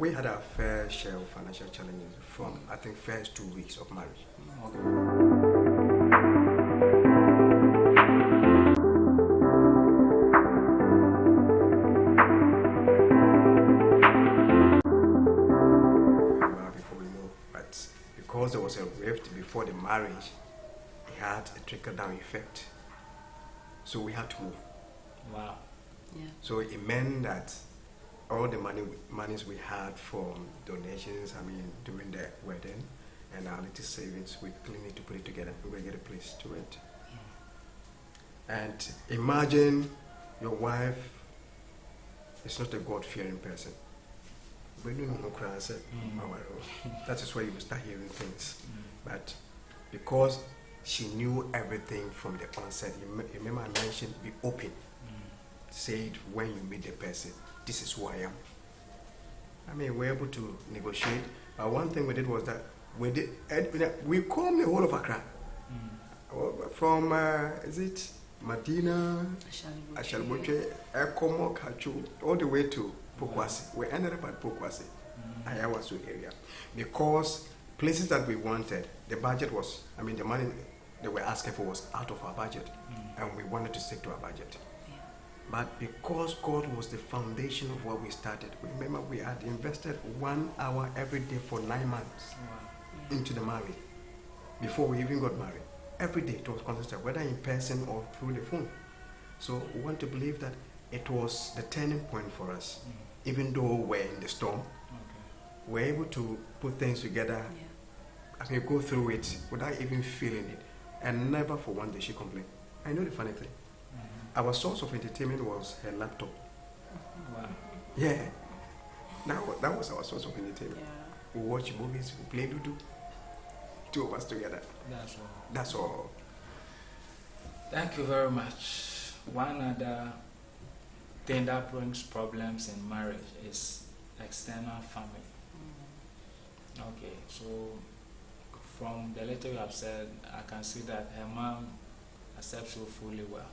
we had our fair share of financial challenges from, I think, first 2 weeks of marriage. Before we know, but because there was a rift before the marriage, it had a trickle-down effect. So we had to move. Wow. Yeah. So it meant that all the monies we had from donations, during the wedding, and our little savings, we quickly need to put it together. We're going to get a place to rent. And imagine your wife is not a God-fearing person. That is where you will start hearing things. But because she knew everything from the onset, you remember I mentioned, be open. Say it when you meet the person. This is who I am. We're able to negotiate. But one thing we did was that we combed the whole of Accra. From, Madina, Ashalboche, Ekomo, Kachu, all the way to Pokwasi. We ended up at Pokwasi, Ayawasu area. Because places that we wanted, the budget was, I mean, the money they were asking for was out of our budget. And we wanted to stick to our budget. But because God was the foundation of what we started, remember we had invested 1 hour every day for 9 months into the marriage. Before we even got married. Every day it was consistent, whether in person or through the phone. So we want to believe that it was the turning point for us. Even though we're in the storm, we're able to put things together. I mean, go through it without even feeling it. And never for one day she complained. I know the funny thing. Our source of entertainment was her laptop. Wow. Yeah. That was our source of entertainment. We watch movies, we play Ludo. 2 of us together. That's all. That's all. Thank you very much. One other thing that brings problems in marriage is external family. Okay, so from the little you have said, I can see that her mom accepts you fully well.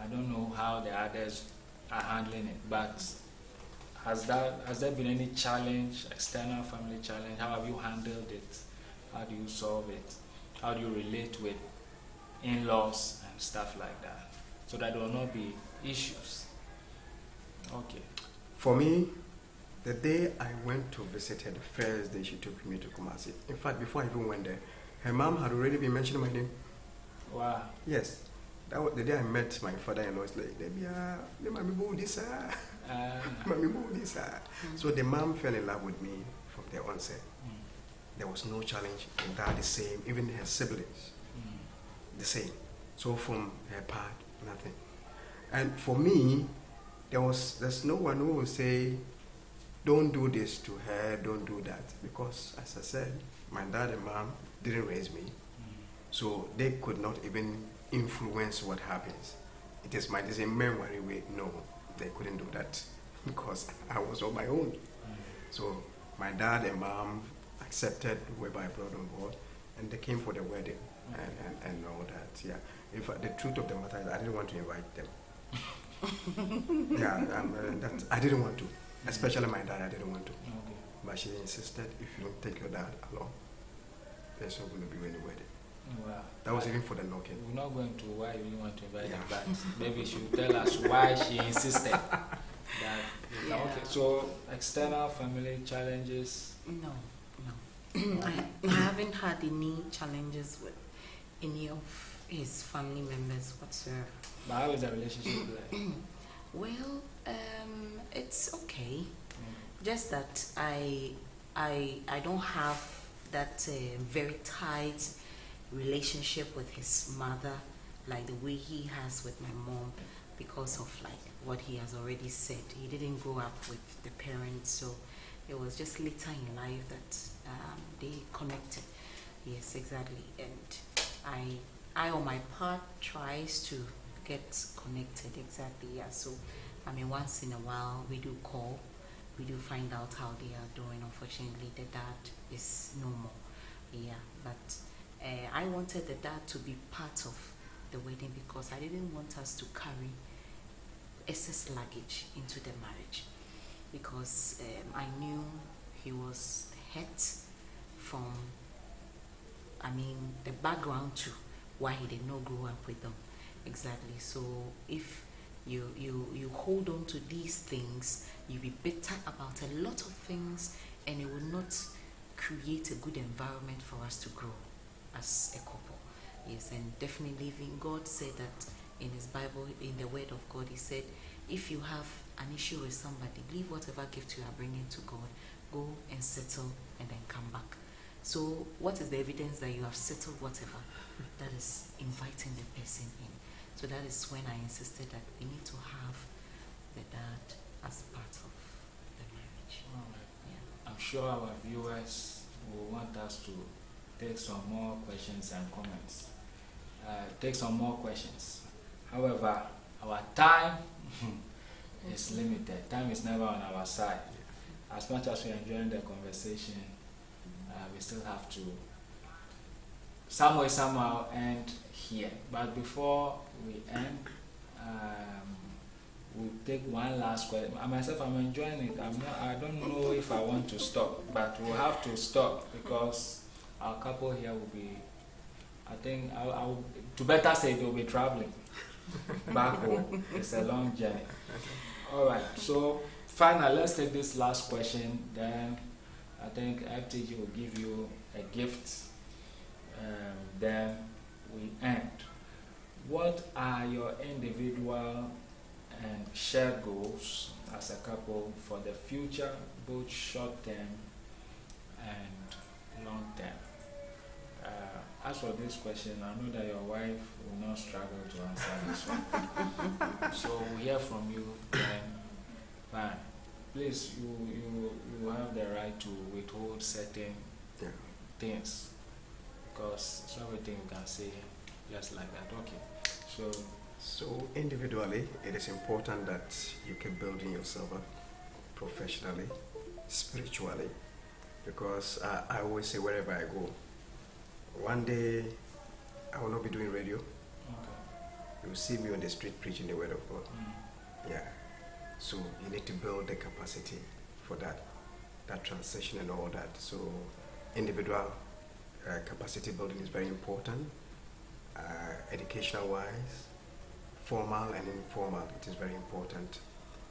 I don't know how the others are handling it, but has there been any challenge, external family challenge? How have you handled it? How do you solve it? How do you relate with in-laws and stuff like that, so that there will not be issues? Okay. For me, the day I went to visit her, the first day she took me to Kumasi. In fact, before I even went there, her mom had already been mentioning my name. Wow. Yes. That was the day I met my father-in-law. It's like, Mommy boo this, Mommy boo this. So the mom fell in love with me from the onset. There was no challenge. And dad the same. Even her siblings, the same. So from her part, nothing. And for me, there's no one who will say, don't do this to her, don't do that. Because as I said, my dad and mom didn't raise me. So they could not even influence what happens. It is my memory way. No, they couldn't do that because I was on my own. So my dad and mom accepted whoever I brought on board, and they came for the wedding and all that. Yeah. In fact, the truth of the matter is I didn't want to invite them. I didn't want to. Especially my dad, I didn't want to. Okay. But she insisted, if you don't take your dad along, there's not going to be any wedding. Wow. That was even for the knocking. We're not going to why you didn't want to invite her, but maybe she will tell us why she insisted. Okay, so external family challenges? No. I haven't had any challenges with any of his family members whatsoever. But how is the relationship like? Well, it's okay. Just that I don't have that very tight relationship with his mother like the way he has with my mom, because of like what he has already said. He didn't grow up with the parents, so it was just later in life that they connected. Yes, exactly. And I on my part tries to get connected. Exactly. Yeah. So I mean, once in a while we do call, we do find out how they are doing. Unfortunately, the dad is no more. Yeah, but I wanted the dad to be part of the wedding because I didn't want us to carry excess luggage into the marriage, because I knew he was hurt from, I mean, the background to why he did not grow up with them. Exactly. So if you hold on to these things, you'll be bitter about a lot of things, and it will not create a good environment for us to grow as a couple. Yes, and definitely even God said that in his Bible, in the word of God, he said, if you have an issue with somebody, leave whatever gift you are bringing to God, go and settle and then come back. So what is the evidence that you have settled whatever? That is inviting the person in. So that is when I insisted that we need to have the dad as part of the marriage. Yeah. I'm sure our viewers will want us to take some more questions and comments. Take some more questions. However, our time is limited. Time is never on our side. As much as we're enjoying the conversation, we still have to some way, somehow end here. But before we end, we'll take one last question. Myself, I'm enjoying it. I don't know if I want to stop, but we'll have to stop because our couple here will be, I think, to better say, they'll be traveling back home. It's a long journey. All right, so finally, let's take this last question. Then I think FTG will give you a gift. Then we end. What are your individual and shared goals as a couple for the future, both short term and long term? As for this question, I know that your wife will not struggle to answer this one. So we'll hear from you then. Fine. Please, you have the right to withhold certain things because it's not everything you can say just like that. Okay. So individually, it is important that you keep building yourself up professionally, spiritually, because I always say wherever I go, one day I will not be doing radio. Okay. You will see me on the street preaching the word of God. Yeah. So you need to build the capacity for that transition and all that. So individual capacity building is very important. Educational wise, formal and informal, it is very important,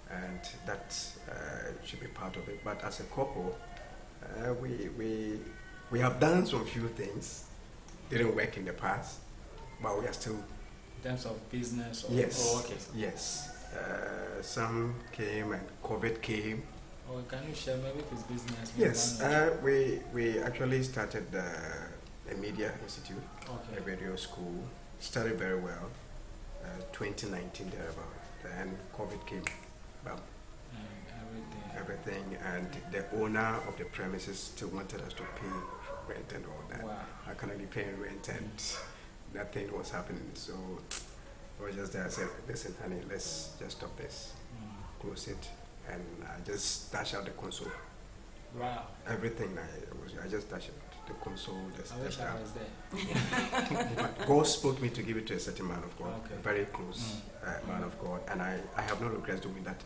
and that should be part of it. But as a couple, we have done some few things, didn't work in the past, but we are still. In terms of business? Or, yes. Oh, okay. Yes. Some came and COVID came. Oh, can you share maybe if it's business? Yes. We actually started a media institute, a radio school. Started very well. 2019 thereabout. Then COVID came. Bam. Everything, and the owner of the premises still wanted us to pay rent and all that. Wow. I couldn't be paying rent, and nothing was happening. So I was just there. I said, "Listen, honey, let's just stop this, close it," and I just dashed out the console. Wow. Everything I just dashed out the console. I wish I was there. But God spoke me to give it to a certain man of God, a very close man of God, and I have no regrets doing that.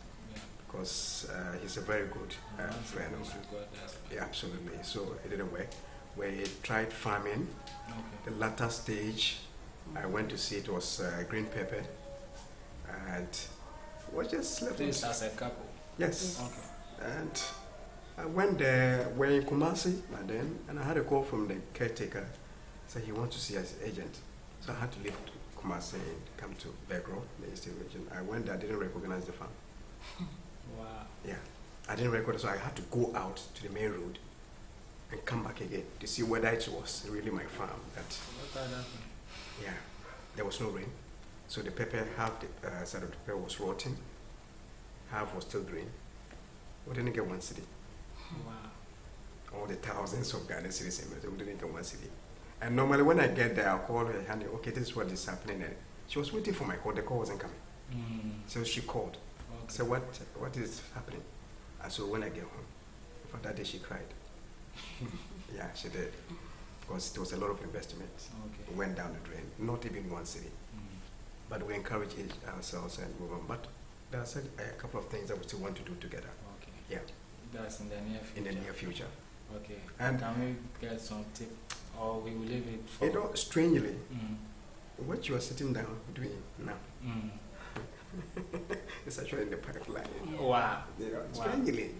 Because he's a very good friend of mine. Yeah, absolutely. So it didn't work. We tried farming. The latter stage, I went to see it was green pepper, and was just left. This as a couple. Yes. Okay. And I went there. We're in Kumasi by then, and I had a call from the caretaker. Said he wants to see us agent. So I had to leave Kumasi and come to Begro, the Eastern region. I went there. I didn't recognize the farm. Wow. Yeah, I didn't record, so I had to go out to the main road and come back again to see whether it was really my farm. Yeah, there was no rain, so the pepper, half the side of the pepper was rotting, half was still green. We didn't get one city. Wow. All the thousands of Ghana cities, we didn't get one city. And normally when I get there, I'll call her, honey, okay, this is what is happening. And she was waiting for my call. The call wasn't coming. So she called. Okay. So what is happening? And so when I get home, for that day she cried. Yeah, she did. Because there was a lot of investment. Okay. We went down the drain, not even one city. But we encourage ourselves and move on. But there's a couple of things that we still want to do together. Okay. Yeah. That's in the near future. In the near future. Okay. And can we get some tip, or we will leave it for? You know, strangely, what you are sitting down doing now, it's actually in the pipeline. Yeah. Wow. You know, strangely.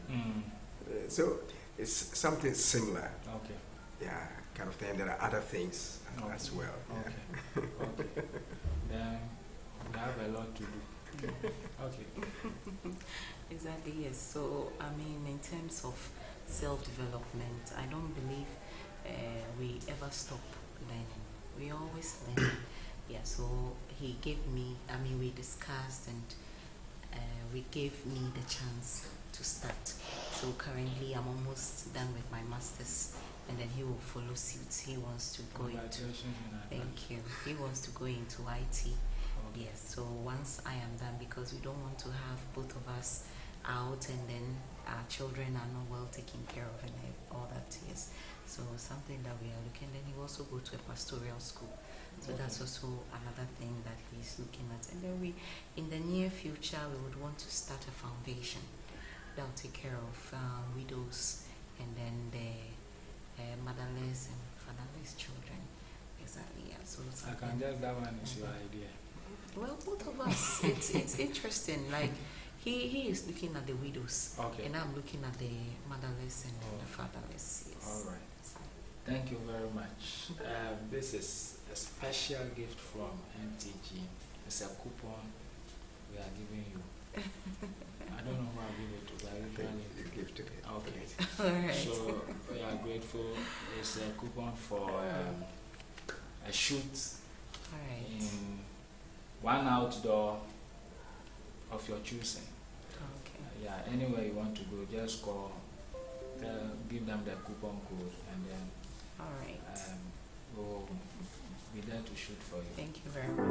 So it's something similar. Okay. Yeah, kind of thing. There are other things as well. Okay. Okay. Then we have a lot to do. Okay. Exactly, yes. So, I mean, in terms of self-development, I don't believe we ever stop learning. We always learn. Yeah, so he gave me, I mean, we discussed and we gave me the chance to start. So currently I'm almost done with my master's, and then he will follow suit. He wants to go into, thank you, he wants to go into IT. Okay. Yes, so once I am done, because we don't want to have both of us out and then our children are not well taken care of and all that, yes. So something that we are looking, then he also go to a pastoral school. So that's also another thing that he's looking at. And then we, in the near future, we would want to start a foundation that will take care of widows and then the motherless and fatherless children. Exactly, yeah. So I can guess that one is your idea. Well, both of us. it's interesting. Like he is looking at the widows, okay, and I'm looking at the motherless and the fatherless. Yes. All right. Thank you very much. This is a special gift from MTG. It's a coupon we are giving you. I don't know who I'll give it to, but I usually give to me. Okay. All right. So we are grateful. It's a coupon for a shoot in one outdoor of your choosing. Okay. Yeah, anywhere you want to go, just call, give them the coupon code, and then all right, we'll be there to shoot for you. Thank you very much.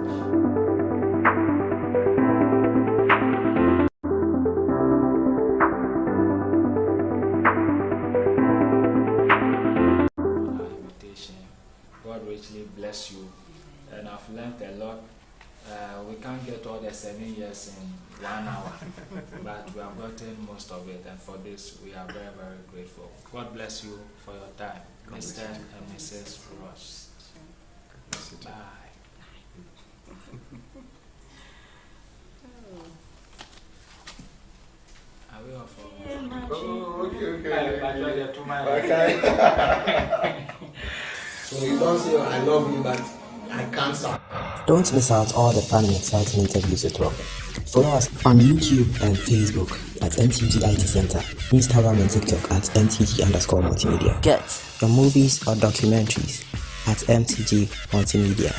God richly bless you, and I've learned a lot. We can't get all the 7 years in 1 hour, but we have gotten most of it, and for this we are very, very grateful. God bless you for your time, Mr. and Mrs. Ross. Bye. Are we off? Oh, okay. So you don't say I love you, but I can't stop. Don't miss out all the fun and exciting interviews with Rob. Follow us on YouTube and Facebook at MTG IT Center, Instagram and TikTok at MTG_multimedia. Get your movies or documentaries at MTG Multimedia.